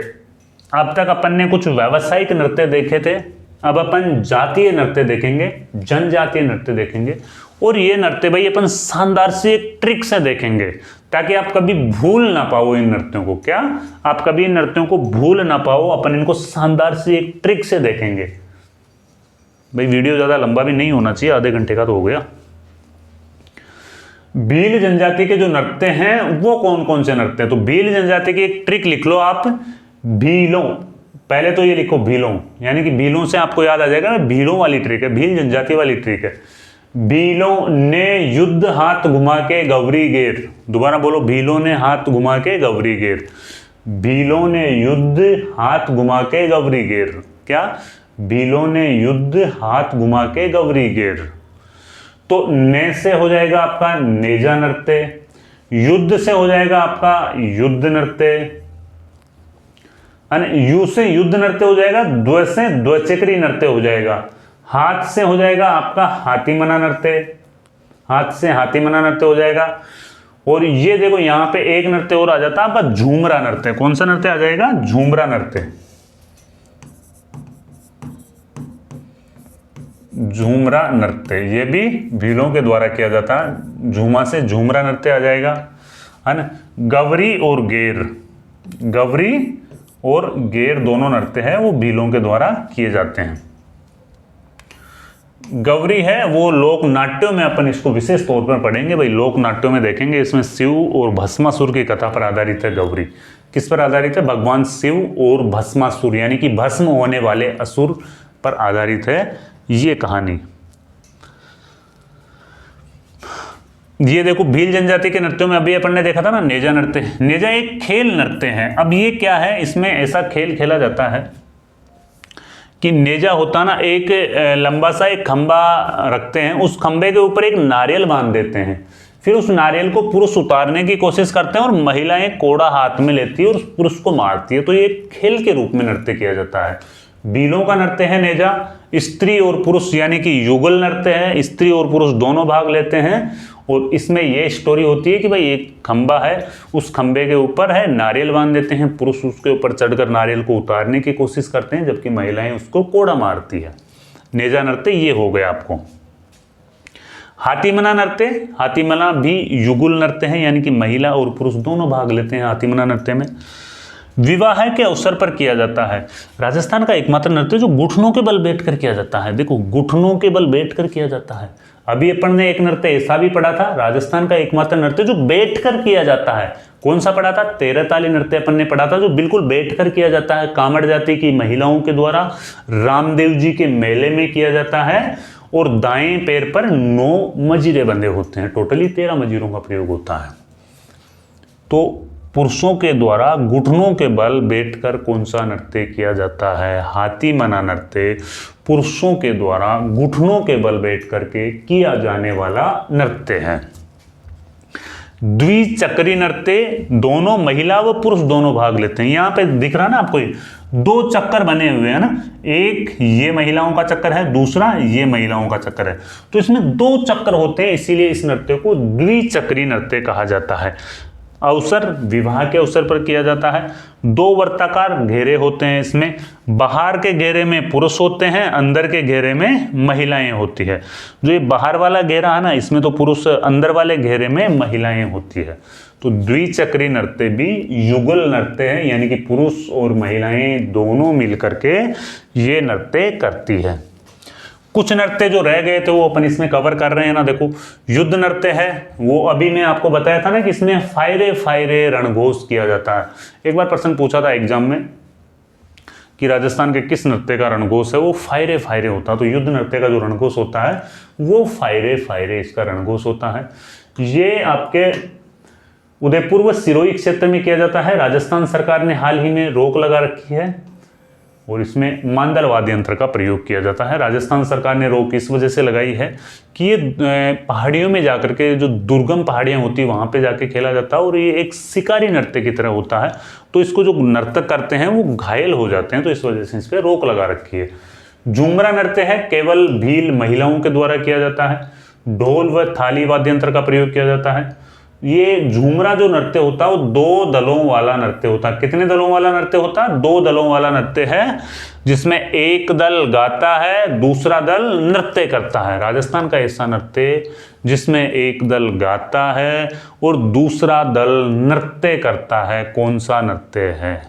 अब तक अपन ने कुछ व्यावसायिक नृत्य देखे थे, अब अपन जातीय नृत्य देखेंगे, जनजातीय नृत्य देखेंगे। और ये नृत्य भाई अपन शानदार से एक ट्रिक से देखेंगे ताकि आप कभी भूल ना पाओ इन नृत्यों को। क्या आप कभी इन नृत्यों को भूल ना पाओ, अपन इनको शानदार से एक ट्रिक से देखेंगे। भाई वीडियो ज्यादा लंबा भी नहीं होना चाहिए, आधे घंटे का तो हो गया। भील जनजाति के जो नृत्य हैं वो कौन कौन से नृत्य हैं? तो भील जनजाति की एक ट्रिक लिख लो आप, भीलों। पहले तो ये लिखो भीलों, यानी कि भीलों से आपको याद आ जाएगा भीलों वाली ट्रिक है, भील जनजाति वाली ट्रिक है। भीलों ने युद्ध हाथ घुमा के गौरी गेर। दोबारा बोलो, भीलों ने हाथ घुमा के गौरी गेर। भीलों ने युद्ध हाथ घुमा के गौरी गेर। क्या? भीलों ने युद्ध हाथ घुमा के गौरी गेर। तो ने से हो जाएगा आपका नेजा नृत्य, युद्ध से हो जाएगा आपका युद्ध नृत्य, यू से युद्ध नृत्य हो जाएगा, द्व से द्वचक्री नृत्य हो जाएगा, हाथ से हो जाएगा आपका हाथीमना नृत्य, हाथ से हाथीमना नृत्य हो जाएगा। और ये देखो यहां पे एक नृत्य और आ जाता है आपका झूमरा नृत्य। कौन सा नृत्य आ जाएगा? झूमरा नृत्य। झूमरा नृत्य ये भी भीलों के द्वारा किया जाता है। झूमा से झूमरा नृत्य आ जाएगा, है ना। गवरी और गेर, गवरी और गेर दोनों नृत्य है वो भीलों के द्वारा किए जाते हैं। गौरी है वो लोक नाट्यों में अपन इसको विशेष तौर पर पढ़ेंगे भाई, लोक नाट्यों में देखेंगे। इसमें शिव और भस्मासुर की कथा पर आधारित है गौरी। किस पर आधारित है? भगवान शिव और भस्मासुर, यानी कि भस्म होने वाले असुर पर आधारित है ये कहानी। ये देखो भील जनजाति के नृत्यों में अभी अपन ने देखा था ना नेजा नृत्य। नेजा एक खेल नृत्य है। अब ये क्या है? इसमें ऐसा खेल खेला जाता है कि नेजा होता ना, एक लंबा सा एक खंबा रखते हैं, उस खंबे के ऊपर एक नारियल बांध देते हैं, फिर उस नारियल को पुरुष उतारने की कोशिश करते हैं और महिलाएं कोड़ा हाथ में लेती है और उस पुरुष को मारती है। तो ये खेल के रूप में नृत्य किया जाता है। भीलों का नृत्य है नेजा। स्त्री और पुरुष यानी कि युगल नृत्य है, स्त्री और पुरुष दोनों भाग लेते हैं। और इसमें ये स्टोरी होती है कि भाई एक खंबा है, उस खंबे के ऊपर है नारियल बांध देते हैं, पुरुष उसके ऊपर चढ़कर नारियल को उतारने की कोशिश करते हैं जबकि महिलाएं उसको कोड़ा मारती है। नेजा नृत्य ये हो गया आपको। हाथीमना नृत्य, हाथीमना भी युगल नृत्य है, यानी कि महिला और पुरुष दोनों भाग लेते हैं हाथीमना नृत्य में। विवाह के अवसर पर किया जाता है। राजस्थान का एकमात्र नृत्य जो घुटनों के बल बैठकर किया जाता है। देखो घुटनों के बल बैठकर किया जाता है। अभी अपन ने एक नृत्य ऐसा भी पढ़ा था, राजस्थान का एकमात्र नृत्य जो बैठकर किया जाता है। कौन सा पढ़ा था? 13 ताली नृत्य अपन ने पढ़ा था जो बिल्कुल बैठकर किया जाता है। कामड़ जाति की महिलाओं के द्वारा रामदेव जी के मेले में किया जाता है और दाएं पैर पर 9 मजीरे बंधे होते हैं। टोटली 13 मजीरों का प्रयोग होता है। तो पुरुषों के द्वारा घुटनों के बल बैठकर कौन सा नृत्य किया जाता है? हाथीमना नृत्य पुरुषों के द्वारा घुटनों के बल बैठ करके किया जाने वाला नृत्य है। द्विचक्री नृत्य, दोनों महिला व पुरुष दोनों भाग लेते हैं। यहाँ पे दिख रहा ना आपको, दो चक्कर बने हुए हैं ना, एक ये महिलाओं का चक्कर है, दूसरा ये महिलाओं का चक्कर है, तो इसमें दो चक्कर होते हैं, इसीलिए इस नृत्य को द्विचक्री नृत्य कहा जाता है। अवसर, विवाह के अवसर पर किया जाता है। दो वर्ताकार घेरे होते हैं इसमें, बाहर के घेरे में पुरुष होते हैं, अंदर के घेरे में महिलाएं होती है। जो ये बाहर वाला घेरा है ना, इसमें तो पुरुष, अंदर वाले घेरे में महिलाएं होती है। तो द्विचक्री नृत्य भी युगल नृत्य है, यानी कि पुरुष और महिलाएं दोनों मिलकर के ये नृत्य करती है। कुछ नृत्य जो रह गए थे वो अपन इसमें कवर कर रहे हैं ना। देखो, युद्ध नृत्य है, वो अभी मैं आपको बताया था ना कि इसमें फायरे फायरे रणघोष किया जाता है। एक बार प्रश्न पूछा था एग्जाम में कि राजस्थान के किस नृत्य का रणघोष है, वो फायरे फायरे होता है। तो युद्ध नृत्य का जो रणघोष होता है वो फायरे फायरे इसका रणघोष होता है। ये आपके उदयपुर व सिरोही क्षेत्र में किया जाता है। राजस्थान सरकार ने हाल ही में रोक लगा रखी है और इसमें मांदल वाद्य यंत्र का प्रयोग किया जाता है। राजस्थान सरकार ने रोक इस वजह से लगाई है कि ये पहाड़ियों में जाकर के, जो दुर्गम पहाड़ियाँ होती है वहाँ पे जाके खेला जाता है और ये एक शिकारी नृत्य की तरह होता है, तो इसको जो नर्तक करते हैं वो घायल हो जाते हैं, तो इस वजह से इस पर रोक लगा रखी है। झूमरा नृत्य है, केवल भील महिलाओं के द्वारा किया जाता है। ढोल व थाली वाद्य यंत्र का प्रयोग किया जाता है। ये झूमरा जो नृत्य होता है वो दो दलों वाला नृत्य होता है। कितने दलों वाला नृत्य होता है? दो दलों वाला नृत्य है, जिसमें एक दल गाता है, दूसरा दल नृत्य करता है। राजस्थान का ऐसा नृत्य जिसमें एक दल गाता है और दूसरा दल नृत्य करता है, कौन सा नृत्य है?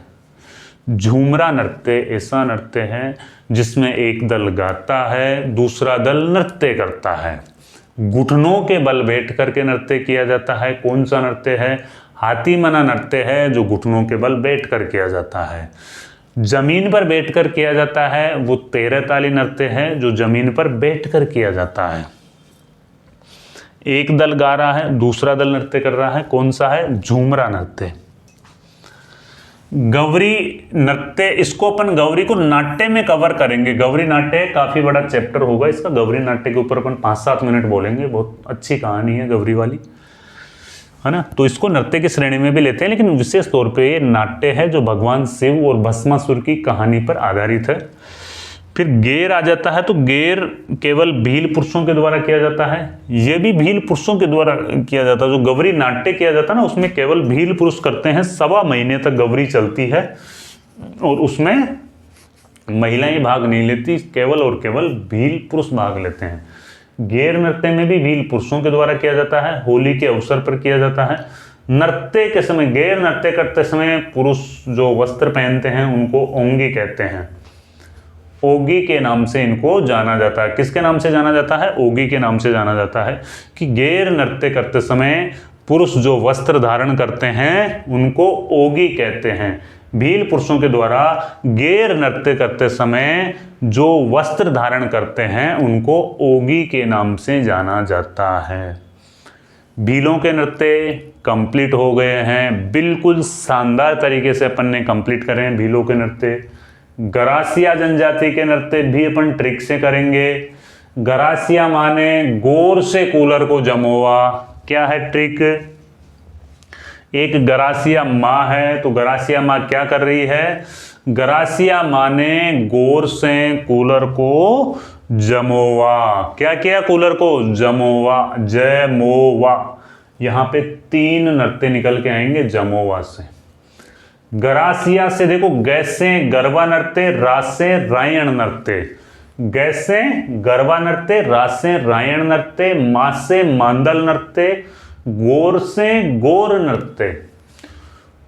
झूमरा नृत्य ऐसा नृत्य है जिसमें एक दल गाता है, दूसरा दल नृत्य करता है। घुटनों के बल बैठ करके नृत्य किया जाता है, कौन सा नृत्य है? हाथी मना नृत्य है, जो घुटनों के बल बैठ कर किया जाता है। जमीन पर बैठकर किया जाता है वो 13 ताली नृत्य है, जो जमीन पर बैठकर किया जाता है। एक दल गा रहा है, दूसरा दल नृत्य कर रहा है, कौन सा है? झूमरा नृत्य। गौरी नृत्य, इसको अपन गौरी को नाट्य में कवर करेंगे। गौरी नाट्य काफी बड़ा चैप्टर होगा इसका। गौरी नाट्य के ऊपर अपन 5-7 मिनट बोलेंगे, बहुत अच्छी कहानी है गौरी वाली, है ना। तो इसको नृत्य की श्रेणी में भी लेते हैं, लेकिन विशेष तौर पे ये नाट्य है जो भगवान शिव और भस्मासुर की कहानी पर आधारित है। फिर गेर आ जाता है, तो गेर केवल भील पुरुषों के द्वारा किया जाता है। ये भी भील पुरुषों के द्वारा किया जाता है। जो गौरी नाट्य किया जाता है ना, उसमें केवल भील पुरुष करते हैं। 1.25 महीने तक गौरी चलती है और उसमें महिलाएं भाग नहीं लेती, केवल और केवल भील पुरुष भाग लेते हैं। गेर नृत्य में भी भील पुरुषों के द्वारा किया जाता है, होली के अवसर पर किया जाता है। नृत्य के समय, गेर नृत्य करते समय पुरुष जो वस्त्र पहनते हैं उनको ओंगी कहते हैं। ओगी के नाम से इनको जाना जाता है। किसके नाम से जाना जाता है? ओगी के नाम से जाना जाता है। कि गेर नृत्य करते समय पुरुष जो वस्त्र धारण करते हैं उनको ओगी कहते हैं। भील पुरुषों के द्वारा गेर नृत्य करते समय जो वस्त्र धारण करते हैं उनको ओगी के नाम से जाना जाता है। भीलों के नृत्य कंप्लीट हो गए हैं, बिल्कुल शानदार तरीके से अपन ने कंप्लीट करे हैं भीलों के नृत्य। गरासिया जनजाति के नृत्य भी अपन ट्रिक से करेंगे। गरासिया माने गोर से कूलर को जमोवा। क्या है ट्रिक? एक गरासिया माँ है, तो गरासिया माँ क्या कर रही है? गरासिया माँ ने गोर से कूलर को जमोवा। क्या किया? कूलर को जमोवा, जमोवा। यहाँ पे 3 नृत्य निकल के आएंगे जमोवा से। गरासिया से देखो, गैसे गरबा नृत्य, रासे रायण नृत्य। गैसे गरबा नृत्य, रासे रायण नृत्य, माँ से मांदल नृत्य, गोर से गोर नृत्य,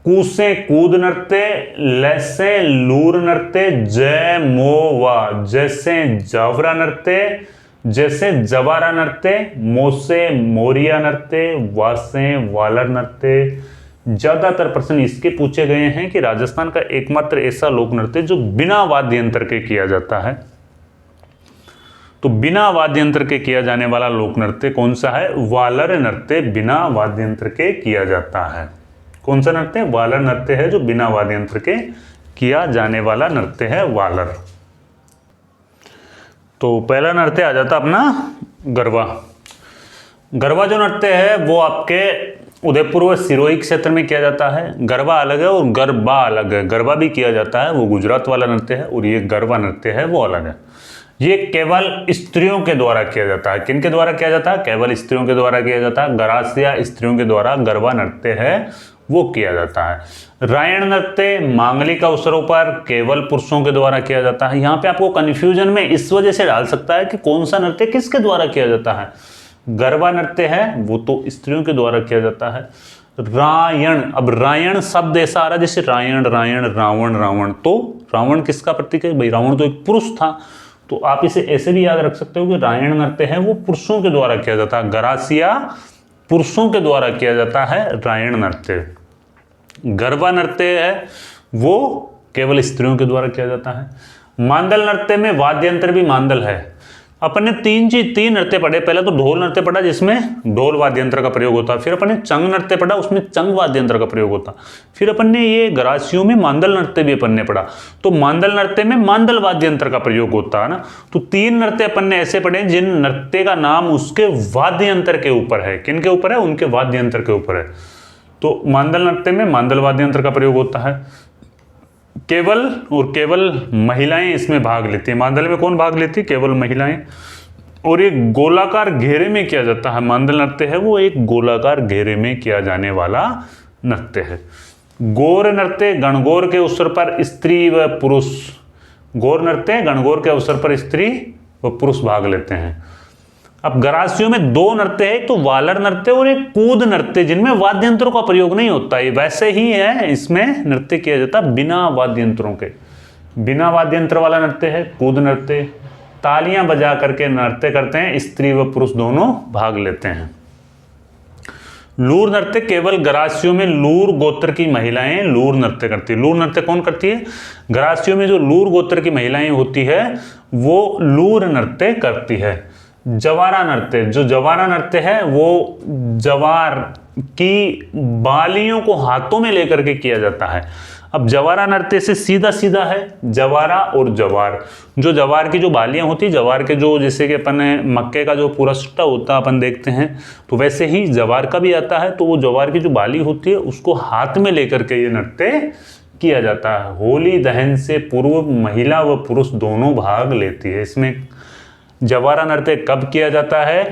कू से कूद नृत्य, लैसे लूर नृत्य, जय मोवा। जैसे जावरा नृत्य, जैसे जवारा नृत्य, मोसे मोरिया नृत्य, वासे वालर नृत्य। ज्यादातर प्रश्न इसके पूछे गए हैं कि राजस्थान का एकमात्र ऐसा लोक नृत्य जो बिना वाद्य यंत्र के किया जाता है। तो बिना वाद्य यंत्र के किया जाने वाला लोक नृत्य कौन सा है? वालर नृत्य बिना वाद्य यंत्र के किया जाता है। कौन सा नृत्य? वालर नृत्य है जो बिना वाद्य यंत्र के किया जाने वाला नृत्य है, वालर। तो पहला नृत्य आ जाता अपना गरबा। गरबा जो नृत्य है वो आपके उदयपुर व सिरोही क्षेत्र में किया जाता है। गरबा अलग है और गरबा अलग है। गरबा भी किया जाता है, वो गुजरात वाला नृत्य है, और ये गरबा नृत्य है वो अलग है। ये केवल स्त्रियों के द्वारा किया जाता है। किन के द्वारा किया जाता है? केवल स्त्रियों के द्वारा किया जाता है। गरासिया स्त्रियों के द्वारा गरबा नृत्य है वो किया जाता है। रायण नृत्य मांगलिक अवसरों पर केवल पुरुषों के द्वारा किया जाता है। यहाँ पे आपको कन्फ्यूजन में इस वजह से डाल सकता है कि कौन सा नृत्य किसके द्वारा किया जाता है। गरबा नृत्य है वो तो स्त्रियों के द्वारा किया जाता है। रायण, अब रायण शब्द ऐसा आ रहा है जैसे रायण रायण रावण रावण, तो रावण किसका प्रतीक है भाई? रावण तो एक पुरुष था, तो आप इसे ऐसे भी याद रख सकते हो कि रायण नृत्य है वो पुरुषों के द्वारा किया जाता है। गरासिया पुरुषों के द्वारा किया जाता है रायण नृत्य। गरबा नृत्य है वो केवल स्त्रियों के द्वारा किया जाता है। मांदल नृत्य में वाद्य यंत्र भी मांदल है। अपन ने तीन नृत्य पढ़े। पहले तो ढोल नृत्य पढ़ा जिसमें ढोल वाद्य यंत्र का प्रयोग होता। फिर अपन ने चंग नृत्य पढ़ा, उसमें चंग वाद्य यंत्र का प्रयोग होता। फिर अपन ने ये गरासियों में मांदल नृत्य भी अपन ने पढ़ा, तो मांदल नृत्य में मांदल वाद्य यंत्र का प्रयोग होता है ना। तो 3 नृत्य अपन ने ऐसे पढ़े जिन नृत्य का नाम उसके वाद्य यंत्र के ऊपर है। किन के ऊपर है? उनके वाद्य यंत्र के ऊपर है। तो मांदल नृत्य में मांदल वाद्य यंत्र का प्रयोग होता है। केवल महिलाएं इसमें भाग लेती है। मांदल में कौन भाग लेती है? केवल महिलाएं। और एक गोलाकार घेरे में किया जाता है। मांदल नृत्य है वो एक गोलाकार घेरे में किया जाने वाला नृत्य है। गौर नृत्य गणगौर के अवसर पर स्त्री व पुरुष, गौर नृत्य गणगौर के अवसर पर स्त्री व पुरुष भाग लेते हैं। अब गरासियों में 2 नृत्य है, एक तो वालर नृत्य और एक कूद नृत्य, जिनमें वाद्य यंत्रों का प्रयोग नहीं होता। ये वैसे ही है, इसमें नृत्य किया जाता बिना वाद्य यंत्रों के। बिना वाद्य यंत्र वाला नृत्य है कूद नृत्य। तालियां बजा करके नृत्य करते हैं, स्त्री व पुरुष दोनों भाग लेते हैं। लूर नृत्य केवल गरासियों में लूर गोत्र की महिलाएं लूर नृत्य करती है। लूर नृत्य कौन करती है? गरासियों में जो लूर गोत्र की महिलाएं होती है वो लूर नृत्य करती है। जवारा नृत्य, जो जवारा नृत्य है वो जवार की बालियों को हाथों में लेकर के किया जाता है। अब जवारा नृत्य से सीधा सीधा है जवारा और जवार। जो जवार की जो बालियां होती है, जवार के जो जैसे कि अपन मक्के का जो पूरा सुट्टा होता है अपन देखते हैं, तो वैसे ही जवार का भी आता है। तो वो जवार की जो बाली होती है उसको हाथ में लेकर के ये नृत्य किया जाता है। होली दहन से पूर्व महिला व पुरुष दोनों भाग लेती है। इसमें जवारा नृत्य कब किया जाता है?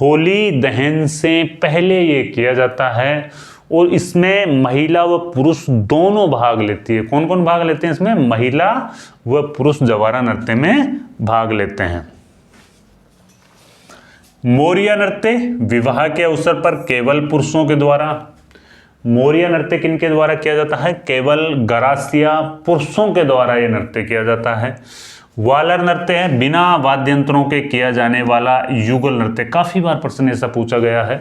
होली दहन से पहले ये किया जाता है, और इसमें महिला व पुरुष दोनों भाग लेती है। कौन कौन भाग लेते हैं इसमें? महिला व पुरुष जवारा नृत्य में भाग लेते हैं। मोरिया नृत्य विवाह के अवसर पर केवल पुरुषों के द्वारा। मोरिया नृत्य किनके द्वारा किया जाता है? केवल गरासिया पुरुषों के द्वारा ये नृत्य किया जाता है। वालर नृत्य है बिना वाद्य यंत्रों के किया जाने वाला युगल नृत्य। काफी बार प्रश्न ऐसा पूछा गया है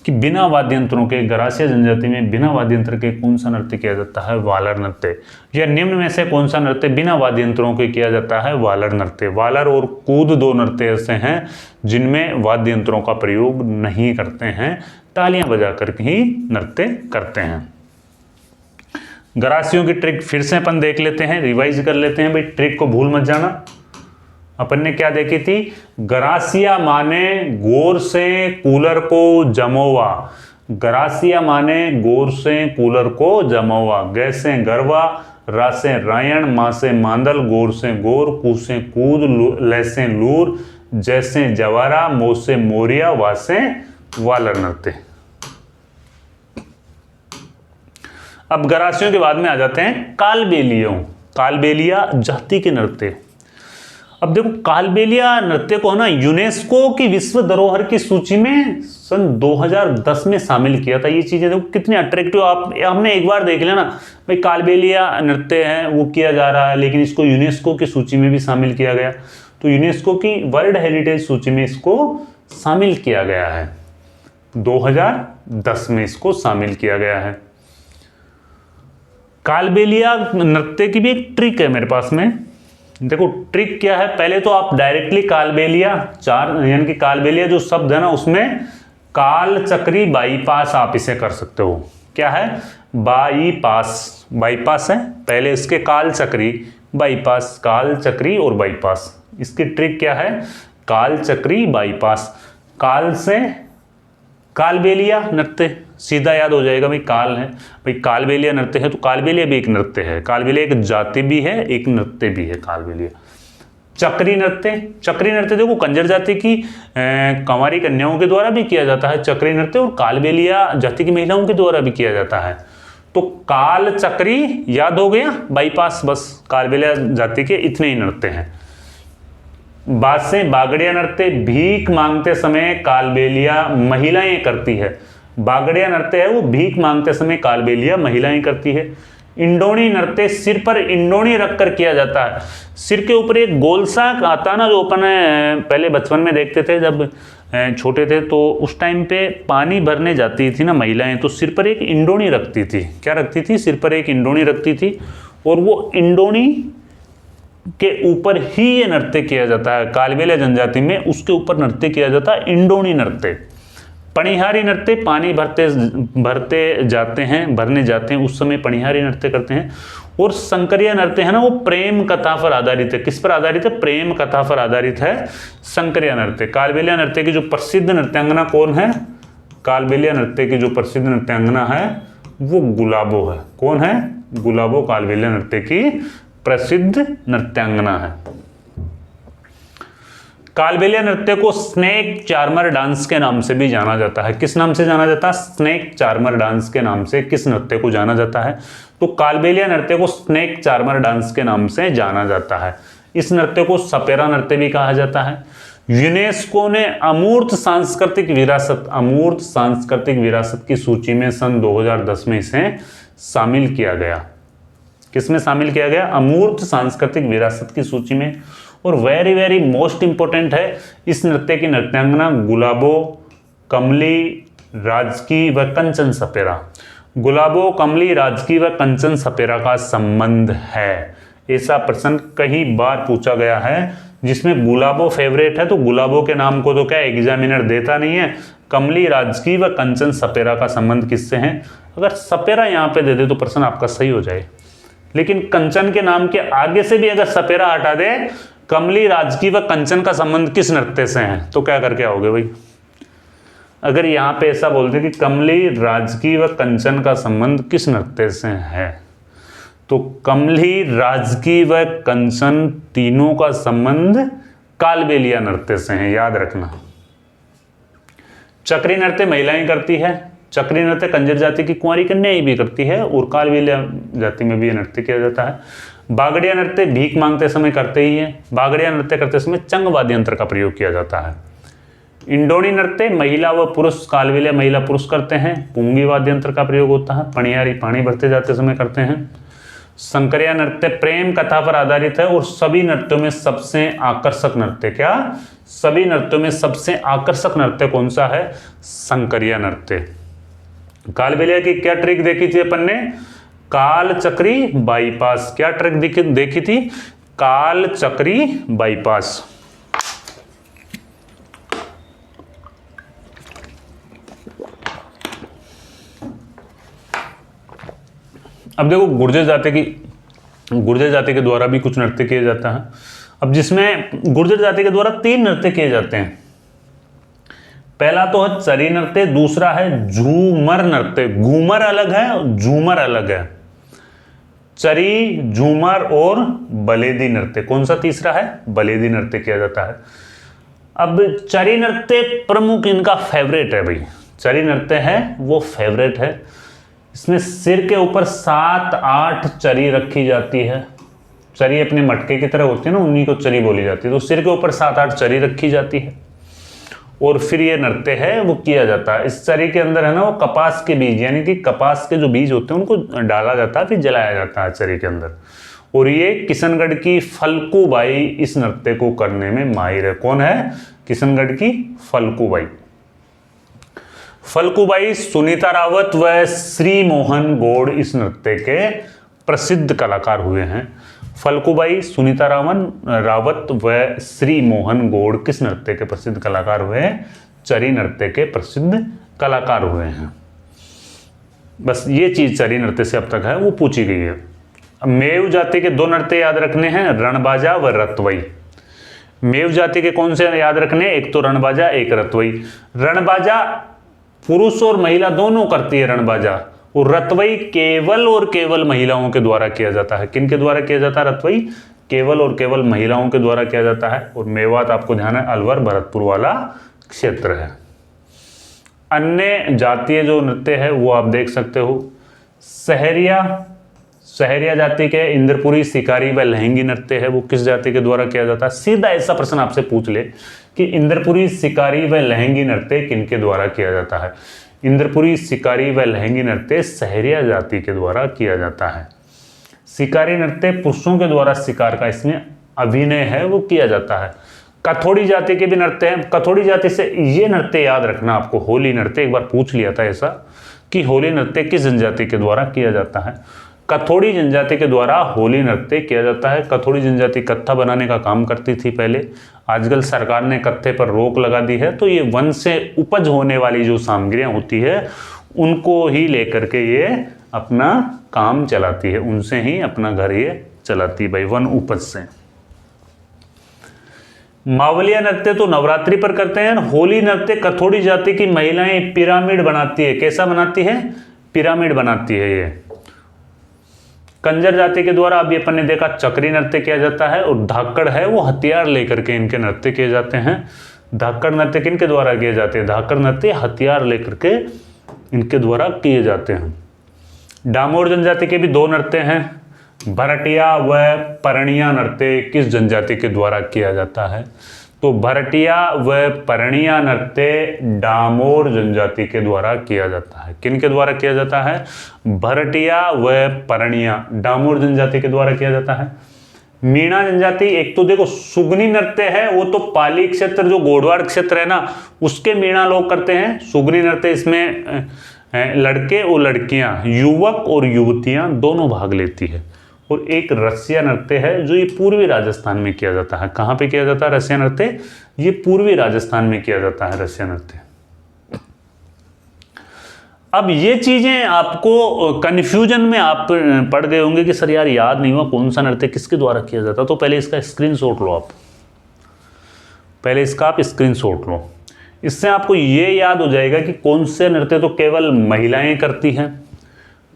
कि बिना वाद्य यंत्रों के गरासिया जनजाति में बिना वाद्य यंत्र के कौन सा नृत्य किया जाता है? वालर नृत्य। या निम्न में से कौन सा नृत्य बिना वाद्य यंत्रों के किया जाता है? वालर नृत्य। वालर और कूद 2 नृत्य ऐसे हैं जिनमें वाद्य यंत्रों का प्रयोग नहीं करते हैं, तालियां बजा कर ही नृत्य करते हैं। गरासियों की ट्रिक फिर से अपन देख लेते हैं, रिवाइज कर लेते हैं भाई, ट्रिक को भूल मत जाना। अपन ने क्या देखी थी? गरासिया माने गोर से कूलर को जमोवा। गरासिया माने गोर से कूलर को जमोवा। गै से गरबा, रा से रायण, मा से मांदल, गोर से गोर, कू से कूद, लै से लूर, जैसे जवारा, मो से मोरिया, वा से वालर नृत्य। अब गरासियों के बाद में आ जाते हैं कालबेलियों। कालबेलिया जाति के नृत्य। अब देखो कालबेलिया नृत्य को है ना यूनेस्को की विश्व धरोहर की सूची में सन 2010 में शामिल किया था। ये चीजें देखो कितनी अट्रैक्टिव, आप हमने एक बार देख लिया ना भाई, कालबेलिया नृत्य है वो किया जा रहा है, लेकिन इसको यूनेस्को की सूची में भी शामिल किया गया। तो यूनेस्को की वर्ल्ड हेरिटेज सूची में इसको शामिल किया गया है। 2010 में इसको शामिल किया गया है। कालबेलिया नृत्य की भी एक ट्रिक है मेरे पास में। देखो ट्रिक क्या है, पहले तो आप डायरेक्टली कालबेलिया यानी कि कालबेलिया जो शब्द है ना उसमें काल चक्री बाईपास आप इसे कर सकते हो। क्या है? बाईपास। बाईपास है, पहले इसके काल चक्री बाईपास, काल चक्री और बाईपास। इसकी ट्रिक क्या है? काल चक्री बाईपास। काल से कालबेलिया नृत्य, सीधा याद हो जाएगा भाई काल है, भाई कालबेलिया नृत्य है तो कालबेलिया भी एक नृत्य है, कालबेलिया एक जाति भी है, एक नृत्य भी है कालबेलिया। चक्री नृत्य, चक्री नृत्य देखो कंजर जाति की कंवारी कन्याओं के द्वारा भी किया जाता है चक्री नृत्य, और कालबेलिया जाति की महिलाओं के द्वारा भी किया जाता है। तो काल चक्री याद हो गया, बाईपास, बस कालबेलिया जाति के इतने ही नृत्य हैं। बासे बागड़िया नृत्य भीख मांगते समय कालबेलिया महिलाएं करती है, बागड़िया नृत्य है वो भीख मांगते समय कालबेलिया महिलाएं करती है। इंडोनी नृत्य सिर पर इंडोनी रखकर किया जाता है, सिर के ऊपर एक गोल सा आता ना, जो अपन पहले बचपन में देखते थे जब छोटे थे, तो उस टाइम पे पानी भरने जाती थी ना महिलाएं, तो सिर पर एक इंडोनी रखती थी। क्या रखती थी? सिर पर एक इंडोनी रखती थी, और वो इंडोनी के ऊपर ही ये नृत्य किया जाता है। कालबेलिया जनजाति में उसके ऊपर नृत्य किया जाता है इंडोनी नृत्य। पणिहारी नृत्य पानी भरने जाते हैं उस समय पणिहारी नृत्य करते हैं। और संकरिया नृत्य है ना, वो प्रेम कथा पर आधारित है। किस पर आधारित है? प्रेम कथा पर आधारित है संकरिया नृत्य। कालबेलिया नृत्य की जो प्रसिद्ध नृत्यांगना कौन है? कालबेलिया नृत्य की जो प्रसिद्ध नृत्यांगना है वो गुलाबो है। कौन है? गुलाबो कालबेलिया नृत्य की प्रसिद्ध नृत्यांगना है। कालबेलिया नृत्य को स्नेक चार्मर डांस के नाम से भी जाना जाता है। किस नाम से जाना जाता है? स्नेक चार्मर डांस के नाम से किस नृत्य को जाना जाता है? तो कालबेलिया नृत्य को स्नेक चार्मर डांस के नाम से जाना जाता है। इस नृत्य को सपेरा नृत्य भी कहा जाता है। यूनेस्को ने अमूर्त सांस्कृतिक विरासत की सूची में सन 2010 में इसे शामिल किया गया। किसमें शामिल किया गया? अमूर्त सांस्कृतिक विरासत की सूची में। और वेरी वेरी मोस्ट इंपोर्टेंट है, इस नृत्य की नृत्यांगना गुलाबो, कमली, राजकी व कंचन सपेरा। गुलाबो, कमली, राजकी व कंचन सपेरा का संबंध है। ऐसा प्रश्न कई बार पूछा गया है, जिसमें गुलाबो फेवरेट है तो गुलाबो के नाम को तो क्या एग्जामिनर देता नहीं है। कमली, राजकी व कंचन सपेरा का संबंध किससे है? अगर सपेरा यहाँ पे दे दे तो प्रश्न आपका सही हो जाए, लेकिन कंचन के नाम के आगे से भी अगर सपेरा हटा दे, कमली, राजकी व कंचन का संबंध किस नृत्य से है, तो क्या करके आओगे भाई? अगर यहाँ पे ऐसा बोलते कि कमली, राजकी व कंचन का संबंध किस नृत्य से है, तो कमली, राजकी व कंचन तीनों का संबंध कालबेलिया नृत्य से है, याद रखना। चक्री नृत्य महिलाएं करती है। चक्री नृत्य कंजर जाति की कुंवारी कन्याएं भी करती है, और कालबेलिया जाति में भी यह नृत्य किया जाता है। बागड़िया नृत्य भीख मांगते समय करते ही है। बागड़िया नृत्य करते समय चंग वाद्य यंत्र का प्रयोग किया जाता है। इंडोनी नृत्य महिला व पुरुष, कालबेलिया महिला पुरुष करते हैं, पुंगी वाद्य यंत्र का प्रयोग होता है। पणियारी पानी भरते जाते समय करते हैं। संकरिया नृत्य प्रेम कथा पर आधारित है, और सभी नृत्यों में सबसे आकर्षक नृत्य, क्या सभी नृत्यों में सबसे आकर्षक नृत्य कौन सा है? संकरिया नृत्य। कालबेलिया की क्या ट्रिक देखी थी अपन ने? काल चक्री बाईपास। क्या ट्रिक देखी थी? काल चक्री बाईपास। अब देखो गुर्जर जाति के द्वारा भी कुछ नृत्य किए जाता है। अब जिसमें गुर्जर जाति के द्वारा 3 नृत्य किए जाते हैं। पहला तो है चरी नृत्य, दूसरा है झूमर नृत्य। घूमर अलग है, झूमर अलग है। चरी, झूमर और बलेदी नृत्य। कौन सा तीसरा है? बलेदी नृत्य किया जाता है। अब चरी नृत्य प्रमुख इनका फेवरेट है भाई। चरी नृत्य है वो फेवरेट है। इसमें सिर के ऊपर 7-8 चरी रखी जाती है। चरी अपने मटके की तरह होती है ना, उन्हीं को चरी बोली जाती है। तो सिर के ऊपर 7-8 चरी रखी जाती है, और फिर ये नृत्य है वो किया जाता है। इस चरी के अंदर है ना वो कपास के बीज, यानी कि कपास के जो बीज होते हैं उनको डाला जाता है, फिर जलाया जाता है चरी के अंदर। और ये किशनगढ़ की फल्कूबाई इस नृत्य को करने में माहिर है। कौन है? किशनगढ़ की फल्कूबाई। फल्कूबाई, सुनीता रावत व श्री मोहन गौड़ इस नृत्य के प्रसिद्ध कलाकार हुए हैं। फल्कूबाई, सुनीता रावत व श्री मोहन गौड़ किस नृत्य के प्रसिद्ध कलाकार हुए? चरी नृत्य के प्रसिद्ध कलाकार हुए हैं। बस ये चीज चरी नृत्य से अब तक है वो पूछी गई है। मेव जाति के 2 नृत्य याद रखने हैं, रणबाजा व रतवई। मेव जाति के कौन से याद रखने? एक तो रणबाजा, एक रतवई। रणबाजा पुरुष और महिला दोनों करती है रणबाजा। और रतवई केवल और केवल महिलाओं के द्वारा किया जाता है। किन के द्वारा किया जाता है रतवई? केवल और केवल महिलाओं के द्वारा किया जाता है। और मेवात आपको ध्यान है अलवर भरतपुर वाला क्षेत्र है। अन्य जातीय जो नृत्य है वो आप देख सकते हो। सहरिया जाति के इंद्रपुरी, शिकारी व लहंगी नृत्य है वो किस जाति के द्वारा किया जाता है? सीधा ऐसा प्रश्न आपसे पूछ ले कि इंद्रपुरी, शिकारी व लहंगी नृत्य किनके द्वारा किया जाता है? इंद्रपुरी, शिकारी व लहंगी नृत्य सहरिया जाति के द्वारा किया जाता है। शिकारी नृत्य पुरुषों के द्वारा शिकार का इसमें अभिनय है वो किया जाता है। कथोड़ी जाति के भी नृत्य हैं। कथोड़ी जाति से ये नृत्य याद रखना आपको, होली नृत्य एक बार पूछ लिया था ऐसा कि होली नृत्य किस जनजाति के द्वारा किया जाता है? कथोड़ी जनजाति के द्वारा होली नृत्य किया जाता है। कथोड़ी जनजाति कत्था बनाने का काम करती थी पहले। आजकल सरकार ने कत्थे पर रोक लगा दी है, तो ये वन से उपज होने वाली जो सामग्रियां होती है उनको ही लेकर के ये अपना काम चलाती है, उनसे ही अपना घर ये चलाती है भाई, वन उपज से। मावलिया नृत्य तो नवरात्रि पर करते हैं। होली नृत्य कथोड़ी जाति की महिलाएं पिरामिड बनाती है। कैसा बनाती है? पिरामिड बनाती है ये। कंजर जाति के द्वारा अभी अपन ने देखा चक्री नृत्य किया जाता है। और धाकड़ है वो हथियार लेकर के इनके नृत्य किए जाते हैं। धाकड़ नृत्य किनके द्वारा किए जाते हैं? धाकड़ नृत्य हथियार लेकर के इनके द्वारा किए जाते हैं। डामोर जनजाति के भी दो नृत्य हैं। भरटिया व परनिया नृत्य किस जनजाति के द्वारा किया जाता है? तो भरटिया व परनिया नृत्य डामोर जनजाति के द्वारा किया जाता है। किन के द्वारा किया जाता है? भरटिया व परनिया डामोर जनजाति के द्वारा किया जाता है। मीणा जनजाति, एक तो देखो सुगनी नृत्य है वो तो पाली क्षेत्र जो गोडवाड़ क्षेत्र है ना उसके मीणा लोग करते हैं। सुगनी नृत्य इसमें लड़के और लड़कियां, युवक और युवतियां दोनों भाग लेती है। और एक रसिया नृत्य है जो ये पूर्वी राजस्थान में किया जाता है। कहाँ पे किया जाता है रसिया नृत्य? ये पूर्वी राजस्थान में किया जाता है रसिया नृत्य। अब ये चीजें आपको कंफ्यूजन में आप पड़ गए होंगे कि सर यार याद नहीं हुआ कौन सा नृत्य किसके द्वारा किया जाता है। तो पहले इसका स्क्रीनशॉट लो आप, पहले इसका आप स्क्रीनशॉट लो। इससे आपको ये याद हो जाएगा कि कौन से नृत्य तो केवल महिलाएं करती हैं,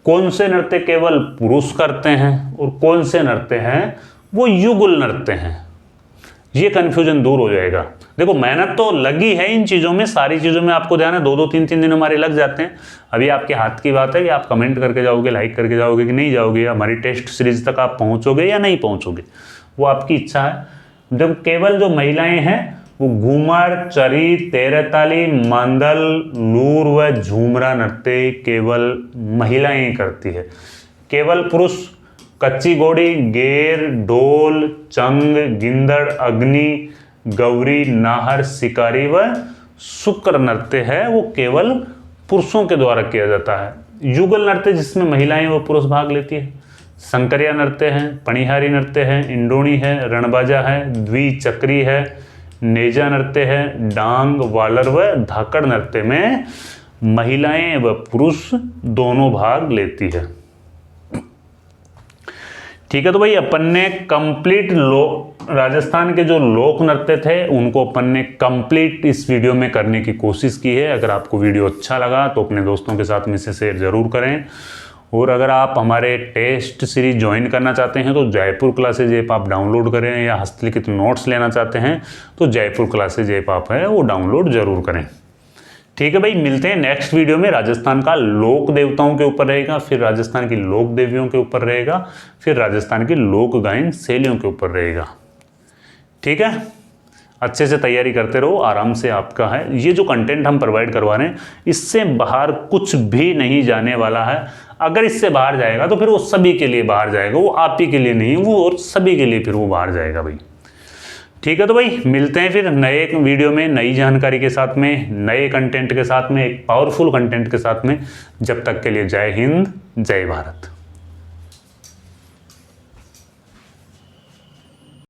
कौन से नृत्य केवल पुरुष करते हैं और कौन से नृत्य हैं वो युगल नृत्य हैं। ये कन्फ्यूजन दूर हो जाएगा। देखो मेहनत तो लगी है इन चीज़ों में, सारी चीज़ों में आपको ध्यान है, 2-2 3-3 दिन हमारे लग जाते हैं। अभी आपके हाथ की बात है कि आप कमेंट करके जाओगे, लाइक करके जाओगे कि नहीं जाओगे, हमारी टेस्ट सीरीज तक आप पहुँचोगे या नहीं पहुँचोगे, वो आपकी इच्छा है। जब केवल जो महिलाएं हैं वो घूमर, चरी, तेरताली, मांदल, लूर व झूमरा नृत्य केवल महिलाएं करती है। केवल पुरुष कच्ची घोड़ी, गेर, ढोल, चंग, गिंदड़, अग्नि, गौरी, नाहर, शिकारी व शुक्र नृत्य है वो केवल पुरुषों के द्वारा किया जाता है। युगल नृत्य जिसमें महिलाएं व पुरुष भाग लेती है। शंकरिया नृत्य है, पणिहारी नृत्य है, इंडोणी है, रणबाजा है, द्विचक्री है, नेजा नृत्य है, डांग, वालर व धाकड़ नृत्य में महिलाएं व पुरुष दोनों भाग लेती है। ठीक है, तो भाई अपन ने कंप्लीट राजस्थान के जो लोक नृत्य थे उनको अपन ने कंप्लीट इस वीडियो में करने की कोशिश की है। अगर आपको वीडियो अच्छा लगा तो अपने दोस्तों के साथ में इसे शेयर जरूर करें। और अगर आप हमारे टेस्ट सीरीज ज्वाइन करना चाहते हैं तो जयपुर क्लासेज ऐप आप डाउनलोड करें, या हस्तलिखित नोट्स लेना चाहते हैं तो जयपुर क्लासेज ऐप आप है वो डाउनलोड जरूर करें। ठीक है भाई, मिलते हैं नेक्स्ट वीडियो में। राजस्थान का लोक देवताओं के ऊपर रहेगा, फिर राजस्थान की लोक देवियों के ऊपर रहेगा, फिर राजस्थान की लोक गायन शैलियों के ऊपर रहेगा। ठीक है, अच्छे से तैयारी करते रहो, आराम से आपका है। ये जो कंटेंट हम प्रोवाइड करवा रहे हैं इससे बाहर कुछ भी नहीं जाने वाला है। अगर इससे बाहर जाएगा तो फिर वो सभी के लिए बाहर जाएगा, वो आप ही के लिए नहीं, वो और सभी के लिए फिर वो बाहर जाएगा भाई। ठीक है, तो भाई मिलते हैं फिर नए वीडियो में, नई जानकारी के साथ में, नए कंटेंट के साथ में, एक पावरफुल कंटेंट के साथ में। जब तक के लिए जय हिंद, जय भारत।